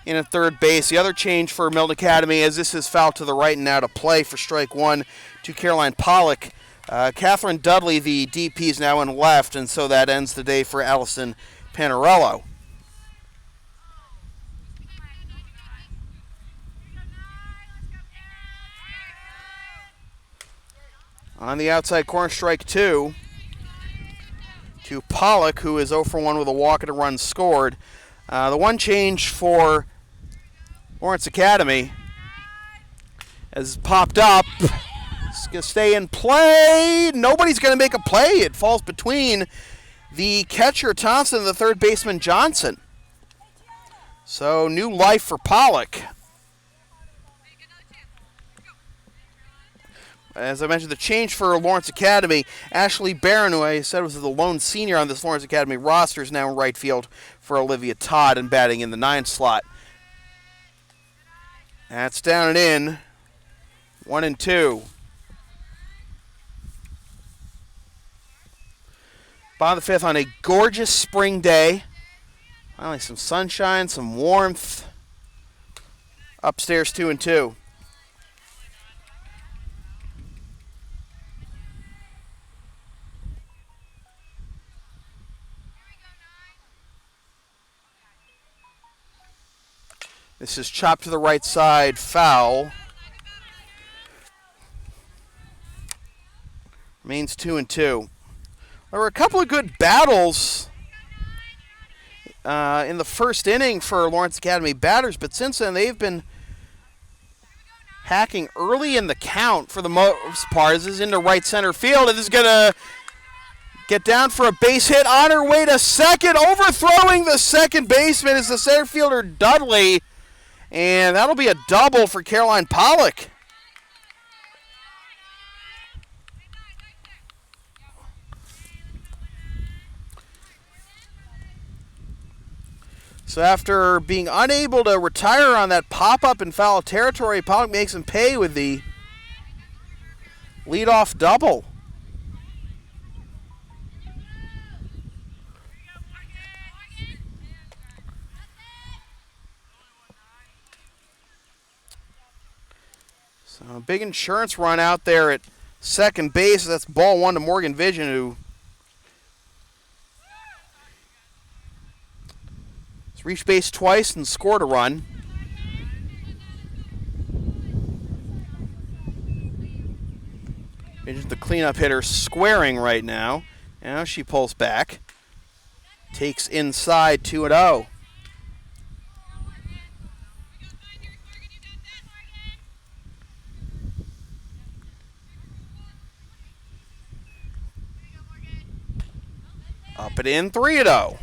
in at third base. The other change for Milton Academy is this is foul to the right and now to play for strike one to Caroline Pollock. Catherine Dudley, the DP, is now in left, and so that ends the day for Allison Panarello. On the outside corner, strike two to Pollock, who is 0 for 1 with a walk and a run scored. The one change for Lawrence Academy has popped up. It's going to stay in play. Nobody's going to make a play. It falls between the catcher Thompson and the third baseman Johnson. So new life for Pollock. As I mentioned, the change for Lawrence Academy, Ashley Barron, who I said was the lone senior on this Lawrence Academy roster, is now in right field for Olivia Todd and batting in the 9 slot. That's down and in. 1-2. Bottom of the 5th on a gorgeous spring day. Finally some sunshine, some warmth. Upstairs 2-2. This is chopped to the right side, foul. Remains 2-2. There were a couple of good battles in the first inning for Lawrence Academy batters, but since then they've been hacking early in the count for the most part. This is into right center field, and this is going to get down for a base hit on her way to second. Overthrowing the second baseman is the center fielder Dudley. And that'll be a double for Caroline Pollock. So after being unable to retire on that pop-up in foul territory, Pollock makes him pay with the leadoff double. So a big insurance run out there at second base. That's ball one to Morgan Vision, who has reached base twice and scored a run. Vision's the cleanup hitter squaring right now. Now she pulls back. Takes inside 2-0. Up and in, 3-0.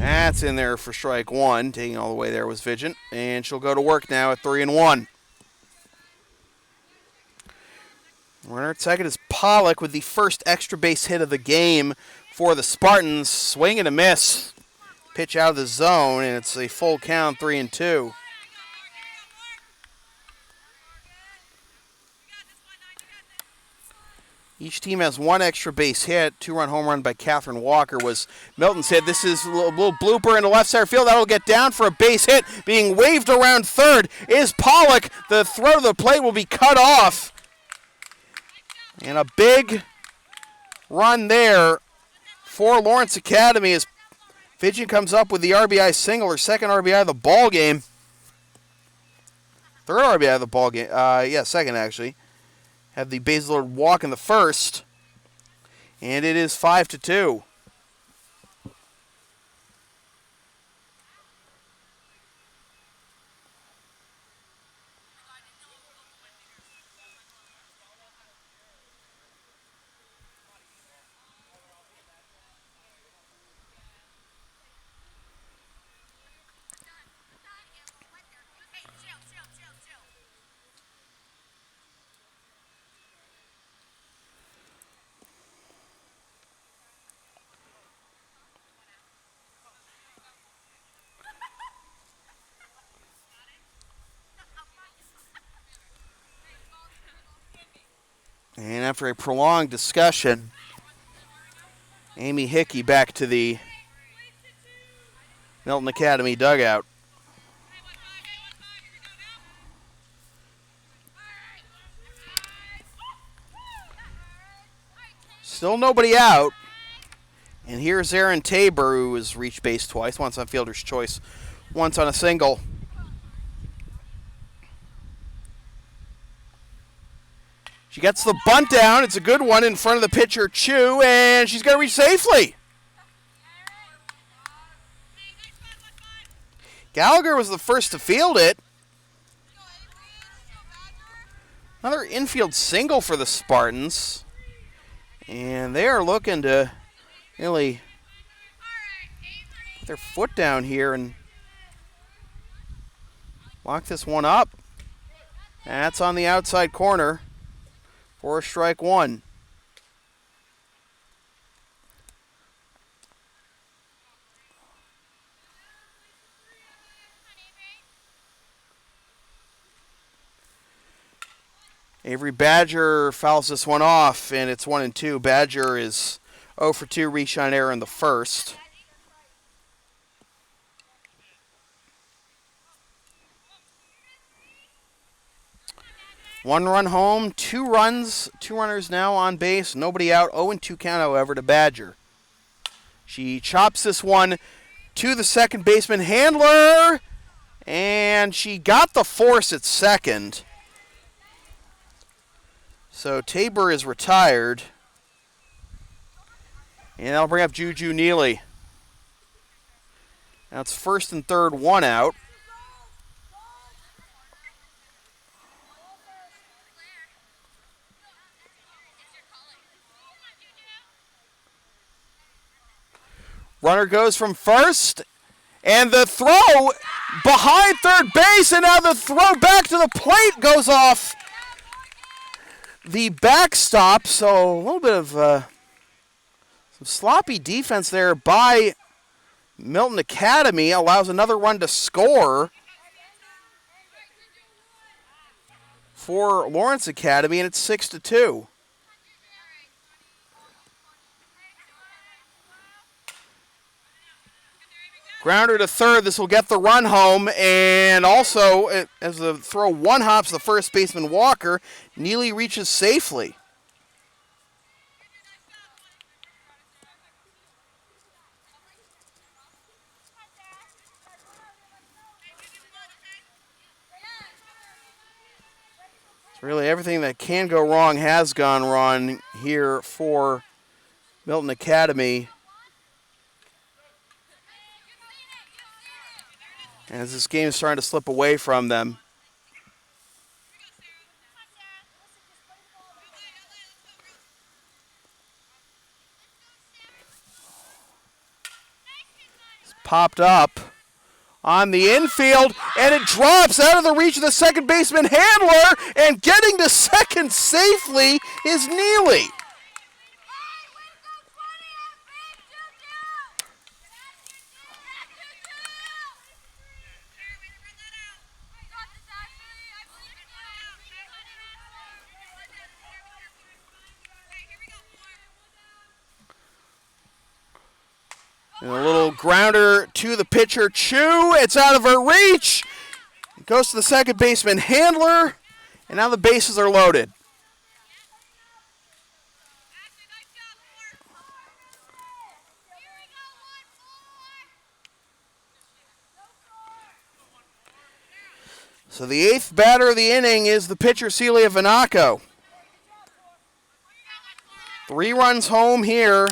That's in there for strike one. Taking all the way there was Vigent. And she'll go to work now at 3-1. Runner at second is Pollock with the first extra base hit of the game for the Spartans. Swing and a miss. Pitch out of the zone, and it's a full count, 3-2. Each team has one extra base hit. 2-run home run by Catherine Walker was Milton's hit. This is a little blooper in the left center field. That'll get down for a base hit. Being waved around third is Pollock. The throw to the plate will be cut off. And a big run there for Lawrence Academy as Vigent comes up with the RBI single, her second RBI of the ball game. Third RBI of the ball game. Second actually. Had the baseload walk in the first. And it is 5-2. And after a prolonged discussion, Amy Hickey back to the Milton Academy dugout. Still nobody out. And here's Erin Tabor, who has reached base twice, once on fielder's choice, once on a single. She gets the bunt down. It's a good one in front of the pitcher, Chu, and she's going to reach safely. Gallagher was the first to field it. Another infield single for the Spartans. And they are looking to really put their foot down here and lock this one up. That's on the outside corner. For strike one. Avery Badger fouls this one off, and it's 1-2. Badger is 0 for 2, reach on error in the first. One run home, 2 runs, 2 runners now on base, nobody out. 0-2 count, however, to Badger. She chops this one to the second baseman, Handler, and she got the force at second. So Tabor is retired. And that'll bring up Juju Neely. Now it's first and third, 1 out. Runner goes from first, and the throw behind third base, and now the throw back to the plate goes off the backstop. So a little bit of some sloppy defense there by Milton Academy allows another run to score for Lawrence Academy, and it's 6-2. Grounder to third. This will get the run home. And also, as the throw one hops the first baseman Walker, Neely reaches safely. So really everything that can go wrong has gone wrong here for Milton Academy. As this game is starting to slip away from them. Popped up on the infield, and it drops out of the reach of the second baseman Handler, and getting to second safely is Neely. And a little grounder to the pitcher, Chu. It's out of her reach. It goes to the second baseman, Handler. And now the bases are loaded. So the eighth batter of the inning is the pitcher, Celia Vanaco. 3 runs home here.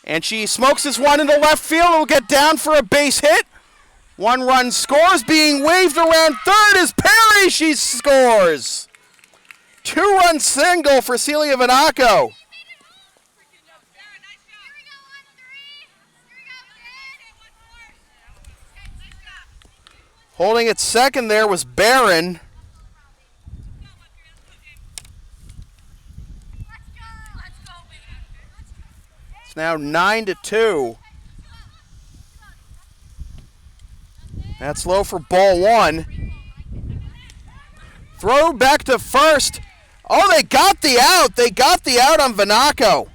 And she smokes this one into left field. It will get down for a base hit. 1 run scores, being waved around third is Perry. She scores. 2-run single for Celia Vanaco. Holding at second there was Barron. It's now 9-2. That's low for ball 1. Throw back to first. Oh, they got the out. They got the out on Vanaco.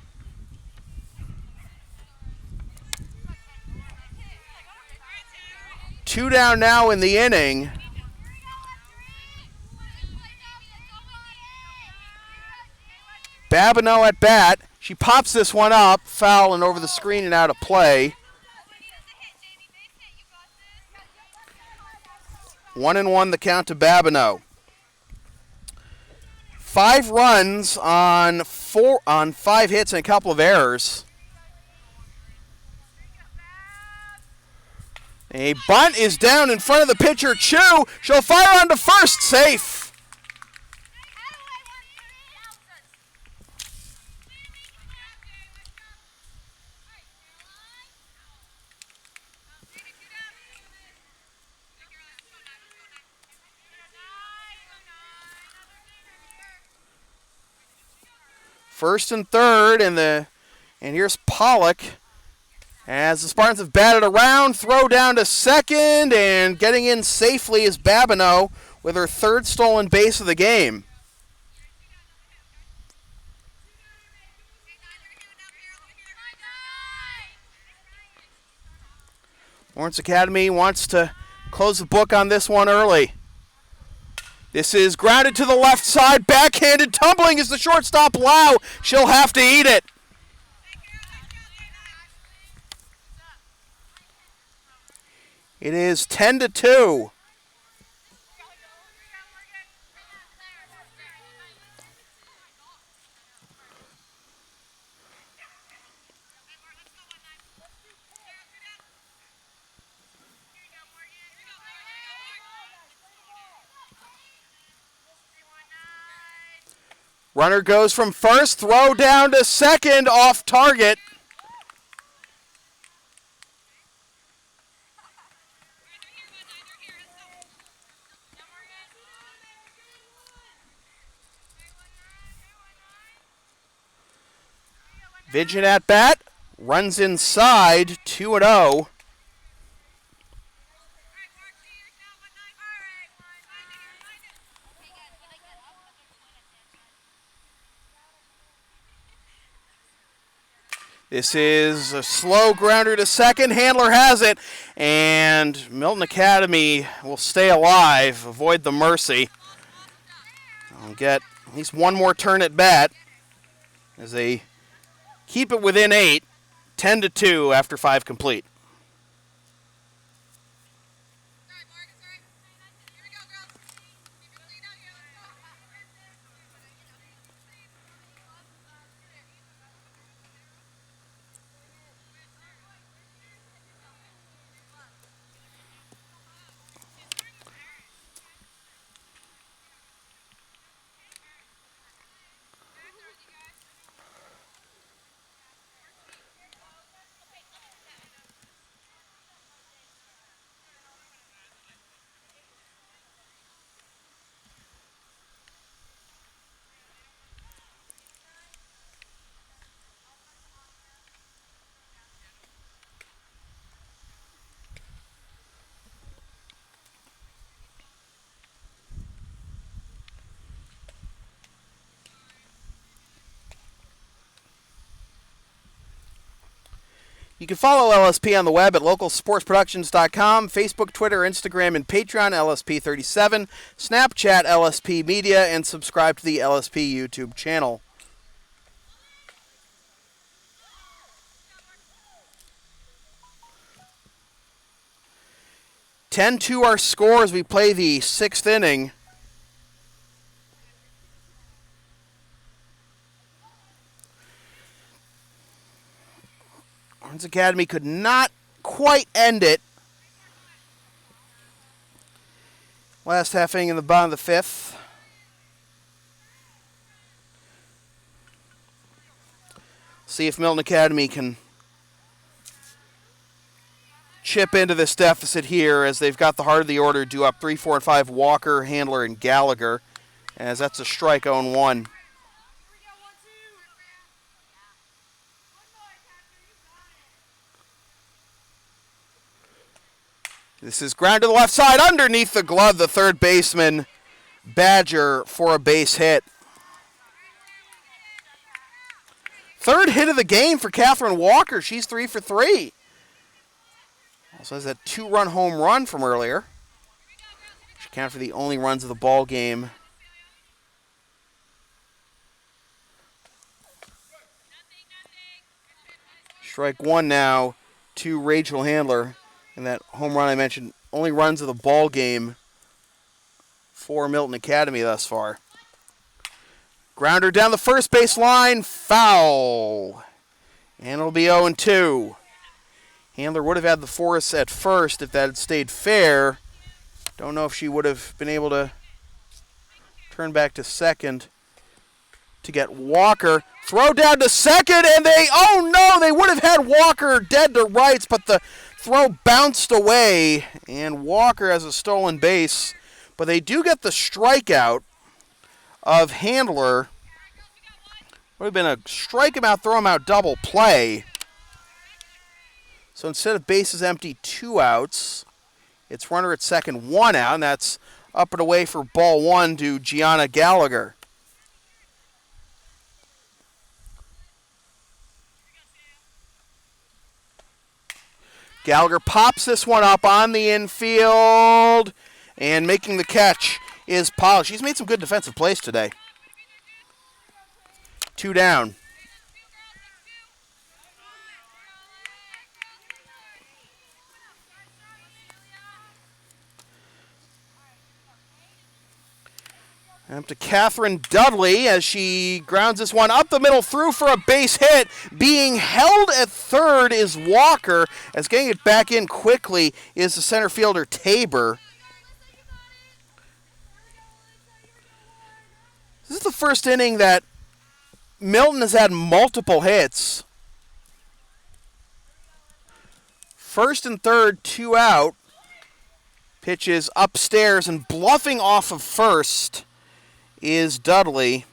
Two down now in the inning. Babineau at bat. She pops this one up, foul and over the screen and out of play. 1-1 the count to Babineau. 5 runs on 5 hits and a couple of errors. A bunt is down in front of the pitcher, Chu. She'll fire on to first, safe. First and third, and here's Pollock. As the Spartans have batted around, throw down to second, and getting in safely is Babineau with her 3rd stolen base of the game. Lawrence Academy wants to close the book on this one early. This is grounded to the left side, backhanded, tumbling is the shortstop, Lau. She'll have to eat it. It is 10-2. Runner goes from first, throw down to second, off target. Vigil at bat, runs inside, 2-0. This is a slow grounder to second. Handler has it, and Milton Academy will stay alive, avoid the mercy. I'll get at least one more turn at bat as they keep it within 8, 10-2 after 5 complete. You can follow LSP on the web at localsportsproductions.com, Facebook, Twitter, Instagram, and Patreon, LSP37, Snapchat, LSP Media, and subscribe to the LSP YouTube channel. 10-2 our score as we play the 6th inning. Lawrence Academy could not quite end it. Last half inning in the bottom of the 5th. See if Milton Academy can chip into this deficit here, as they've got the heart of the order due up 3, 4, and 5, Walker, Handler, and Gallagher, as that's a strike 0-1. This is ground to the left side, underneath the glove, the third baseman, Badger, for a base hit. Third hit of the game for Catherine Walker. She's 3 for 3. Also has that 2-run home run from earlier. She counted for the only runs of the ball game. Strike 1 now to Rachel Handler. And that home run I mentioned, only runs of the ball game for Milton Academy thus far. Grounder down the first base line, foul. And it'll be 0-2. Handler would have had the force at first if that had stayed fair. Don't know if she would have been able to turn back to second to get Walker. Throw down to second, and they would have had Walker dead to rights, but the throw bounced away, and Walker has a stolen base. But they do get the strikeout of Handler. Would have been a strike him out, throw him out double play. So instead of bases empty, 2 outs, it's runner at second, 1 out, and that's up and away for ball 1 to Gianna Gallagher. Gallagher pops this one up on the infield, and making the catch is Pollock. She's made some good defensive plays today. 2 down. Up to Catherine Dudley as she grounds this one up the middle through for a base hit. Being held at third is Walker, as getting it back in quickly is the center fielder Tabor. This is the first inning that Milton has had multiple hits. First and third, 2 out. Pitches upstairs, and bluffing off of first is Dudley.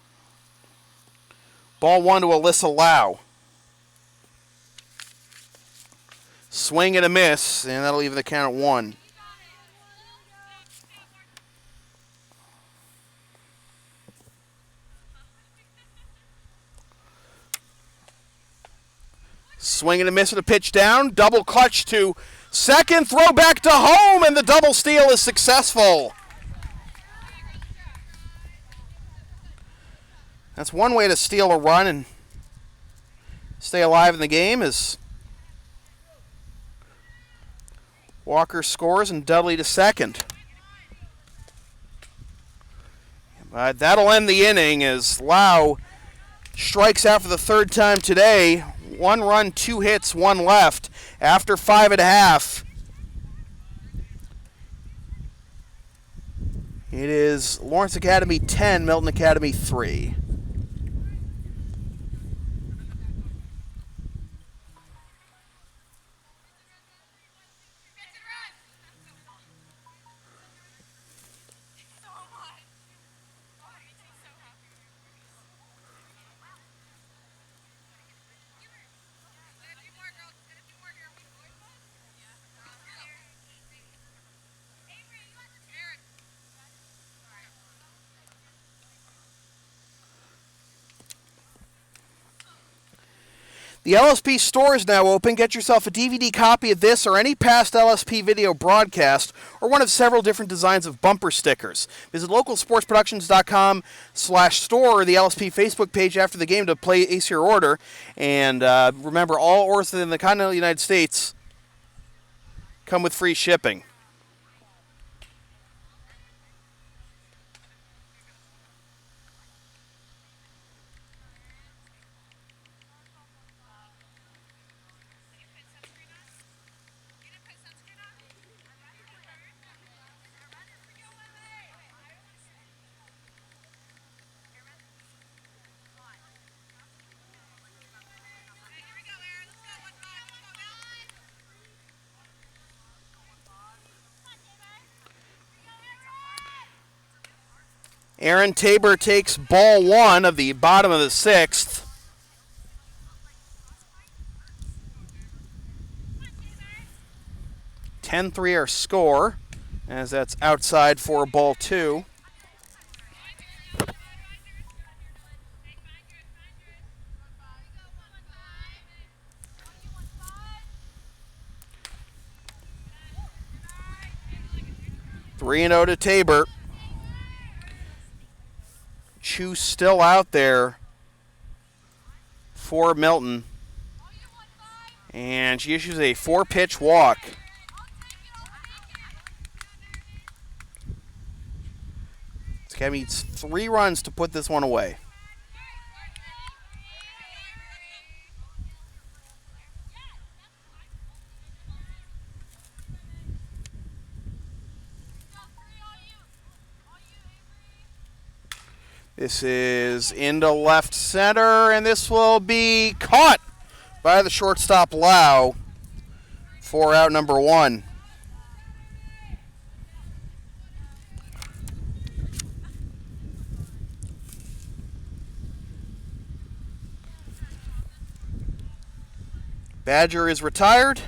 Ball 1 to Alyssa Lau. Swing and a miss, and that'll leave the count at 1. Swing and a miss with a pitch down. Double clutch to second. Throw back to home, and the double steal is successful. That's one way to steal a run and stay alive in the game, is Walker scores and Dudley to second. But that'll end the inning as Lau strikes out for the third time today. 1 run, 2 hits, 1 left after 5.5. It is Lawrence Academy 10, Milton Academy 3. The LSP store is now open. Get yourself a DVD copy of this or any past LSP video broadcast or one of several different designs of bumper stickers. Visit localsportsproductions.com/store or the LSP Facebook page after the game to place your order. And remember, all orders within the continental United States come with free shipping. Aaron Tabor takes ball one of the bottom of the sixth. (10-3) our score, as that's outside for ball two. Three and 0 to Tabor. Chu still out there for Milton. And she issues a 4-pitch walk. Academy needs 3 runs to put this one away. This is into left center, and this will be caught by the shortstop Lau for out number 1. Badger is retired.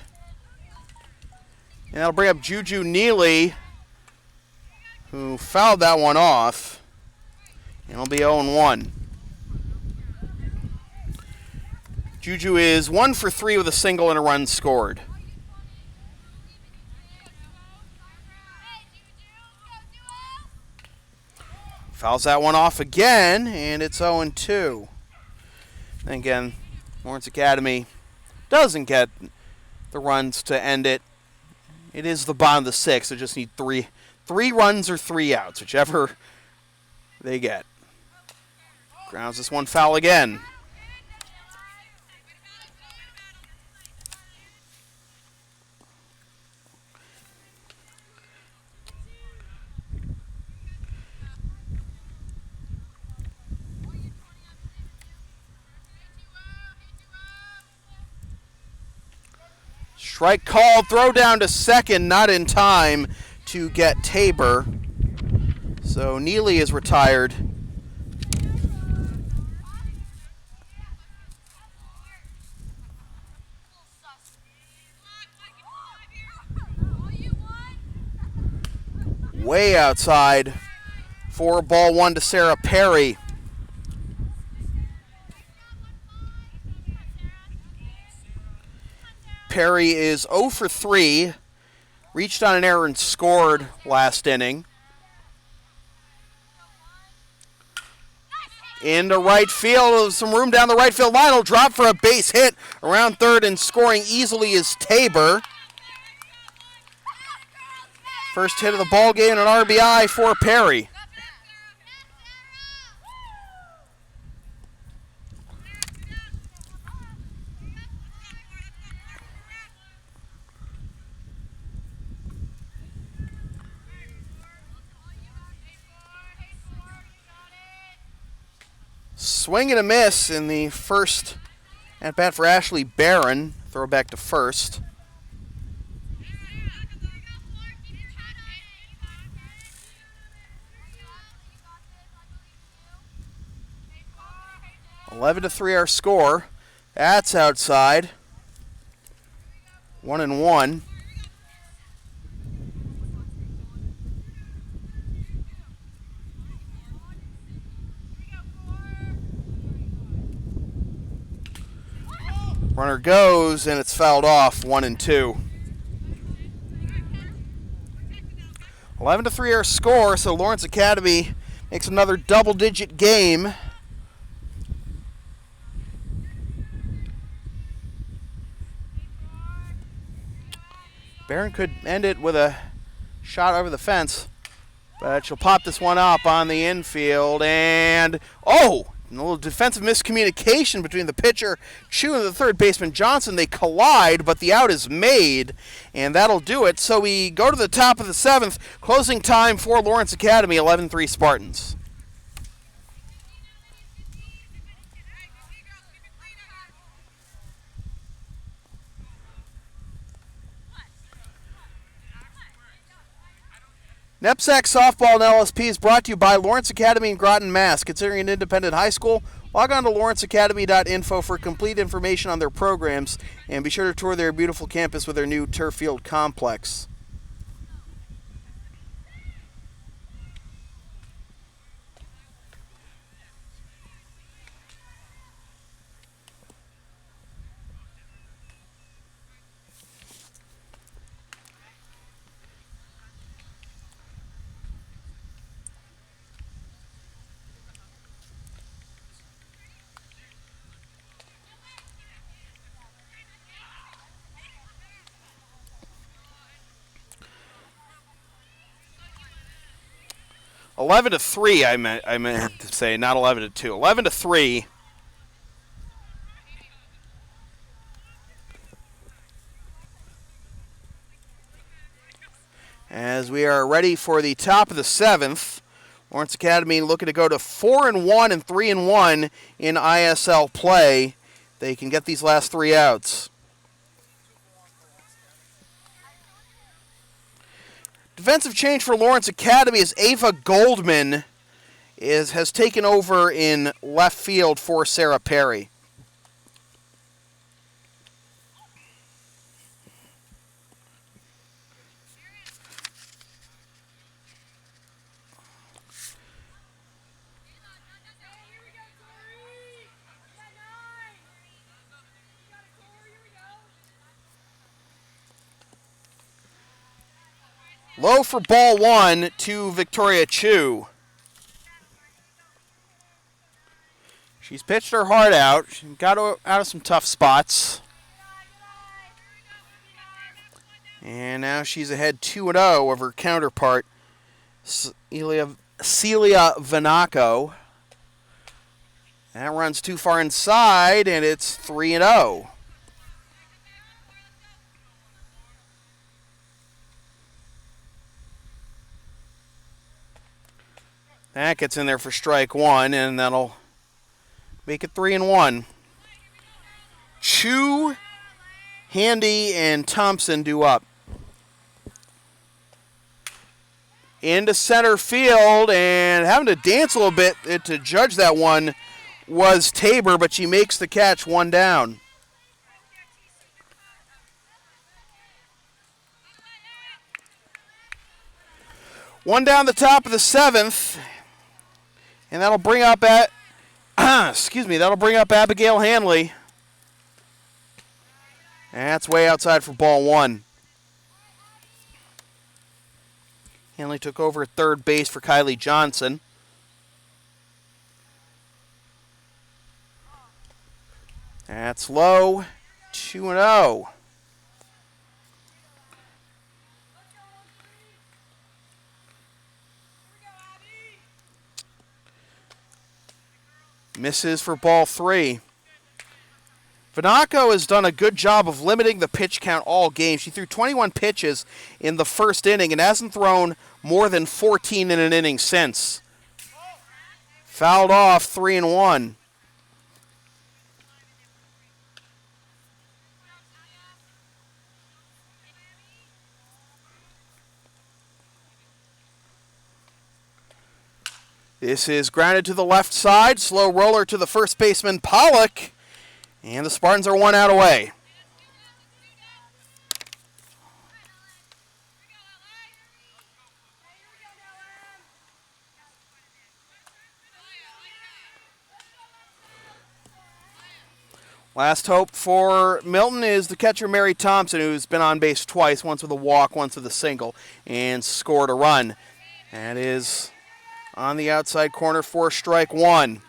And that'll bring up Juju Neely, who fouled that one off. And it'll be 0-1. Juju is 1 for 3 with a single and a run scored. Fouls that one off again, and it's 0-2. And again, Lawrence Academy doesn't get the runs to end it. It is the bottom of the 6th. They just need three runs or 3 outs, whichever they get. Grounds this one foul again. Strike called, throw down to second, not in time to get Tabor. So Neely is retired. Way outside for ball 1 to Sarah Perry. Perry is 0 for 3. Reached on an error and scored last inning. Into right field. Some room down the right field line. Will drop for a base hit around third, and scoring easily is Tabor. First hit of the ball game and an RBI for Perry. Swing and a miss in the first at bat for Ashley Barron. Throw back to first. (11-3) our score. That's outside. 1-1. Runner goes, and it's fouled off, 1-2. 11-3 our score, so Lawrence Academy makes another double-digit game. Barron could end it with a shot over the fence, but she'll pop this one up on the infield, and a little defensive miscommunication between the pitcher, Chu, and the third baseman, Johnson. They collide, but the out is made, and that'll do it. So we go to the top of the 7th. Closing time for Lawrence Academy, 11-3 Spartans. NEPSAC Softball and LSP is brought to you by Lawrence Academy in Groton, Mass. Considering an independent high school, log on to lawrenceacademy.info for complete information on their programs, and be sure to tour their beautiful campus with their new turf field complex. $11-3, I meant to say, not 11-2. 11-3. As we are ready for the top of the 7th, Lawrence Academy looking to go to 4-1 and 3-1 in ISL play. They can get these last 3 outs. Defensive change for Lawrence Academy as Ava Goldman has taken over in left field for Sarah Perry. Low for ball 1 to Victoria Chu. She's pitched her heart out. She got out of some tough spots. And now she's ahead 2-0 over her counterpart, Celia Vanaco. That runs too far inside, and it's 3-0. That gets in there for strike 1, and that'll make it 3-1. Chu, Handy, and Thompson due up. Into center field, and having to dance a little bit to judge that one was Tabor, but she makes the catch, 1 down. One down the top of the 7th. And that'll bring up that'll bring up Abigail Hanley. And that's way outside for ball 1. Hanley took over at third base for Kylie Johnson. That's low, 2-0. Misses for ball 3. Vanaco has done a good job of limiting the pitch count all game. She threw 21 pitches in the first inning and hasn't thrown more than 14 in an inning since. Fouled off, 3-1. This is grounded to the left side. Slow roller to the first baseman, Pollock. And the Spartans are 1 out away. Last hope for Milton is the catcher Mary Thompson, who's been on base twice, once with a walk, once with a single, and scored a run. That is on the outside corner for strike one.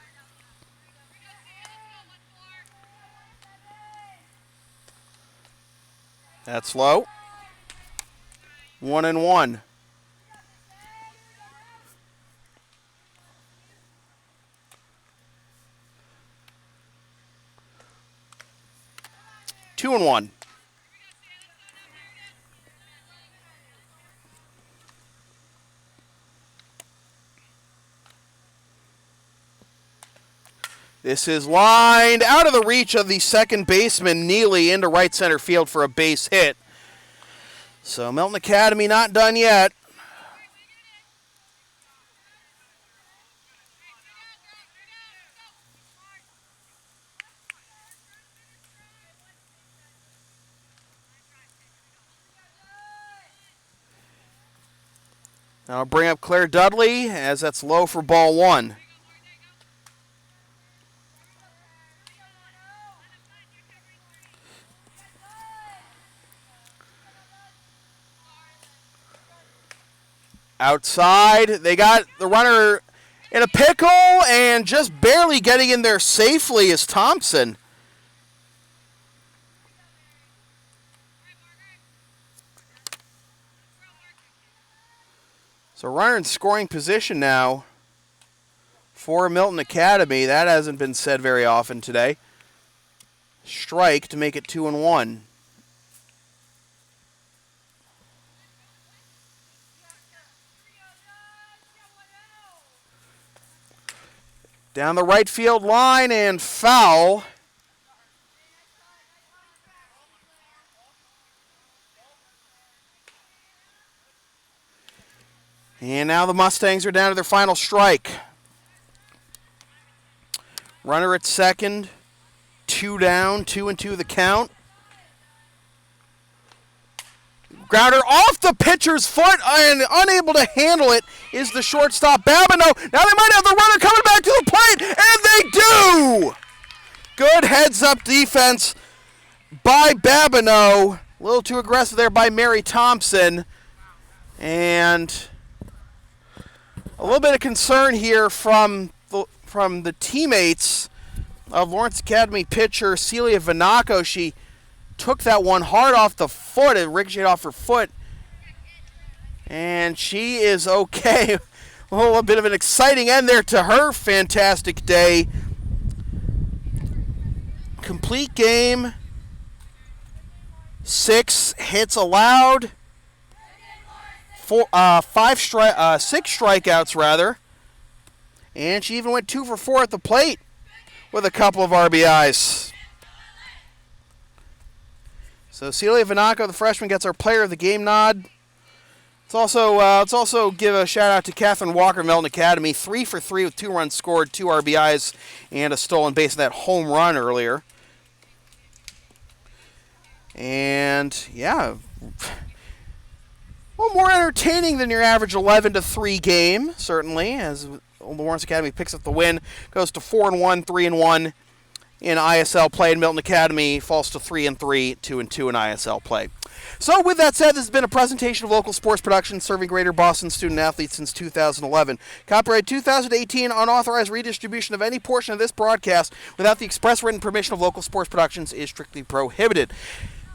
That's low. 1-1. Two and one. This is lined out of the reach of the second baseman, Neely, into right center field for a base hit. So Milton Academy not done yet. Now I'll bring up Claire Dudley, as that's low for ball one. Outside, they got the runner in a pickle, and just barely getting in there safely is Thompson. So runner in scoring position now for Milton Academy. That hasn't been said very often today. Strike to make it 2-1. Down the right field line and foul. And now the Mustangs are down to their final strike. Runner at second, 2 down, 2-2 the count. Grounder off the pitcher's foot and unable to handle it is the shortstop Babineau. Now they might have the runner coming back to the plate, and they do! Good heads-up defense by Babineau. A little too aggressive there by Mary Thompson. And a little bit of concern here from the teammates of Lawrence Academy pitcher Celia Vanaco. She took that one hard off the foot. It ricocheted off her foot. And she is okay. A little bit of an exciting end there to her fantastic day. Complete game. 6 hits allowed. 6 strikeouts rather. And she even went 2 for 4 at the plate with a couple of RBIs. So Celia Vanaco, the freshman, gets our player of the game nod. Let's also give a shout out to Catherine Walker, Milton Academy, 3 for 3 with 2 runs scored, 2 RBIs, and a stolen base in that home run earlier. And yeah, well, more entertaining than your average 11-3 game, certainly, as Lawrence Academy picks up the win, goes to 4-1, 3-1. In ISL play, and Milton Academy falls to 3-3, 2-2 in ISL play. So with that said, this has been a presentation of local sports production serving Greater Boston student athletes since 2011. Copyright 2018, unauthorized redistribution of any portion of this broadcast without the express written permission of local sports productions is strictly prohibited.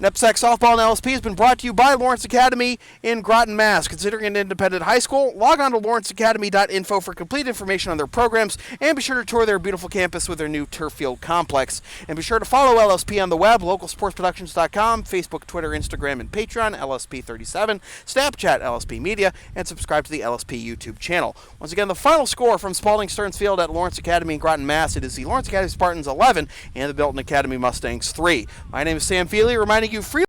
NEPSAC Softball and LSP has been brought to you by Lawrence Academy in Groton, Mass. Considering an independent high school, log on to lawrenceacademy.info for complete information on their programs, and be sure to tour their beautiful campus with their new turf field complex. And be sure to follow LSP on the web, localsportsproductions.com, Facebook, Twitter, Instagram, and Patreon, LSP37, Snapchat, LSP Media, and subscribe to the LSP YouTube channel. Once again, the final score from Spalding Stearns Field at Lawrence Academy in Groton, Mass. It is the Lawrence Academy Spartans 11 and the Milton Academy Mustangs 3. My name is Sam Feely, reminding you free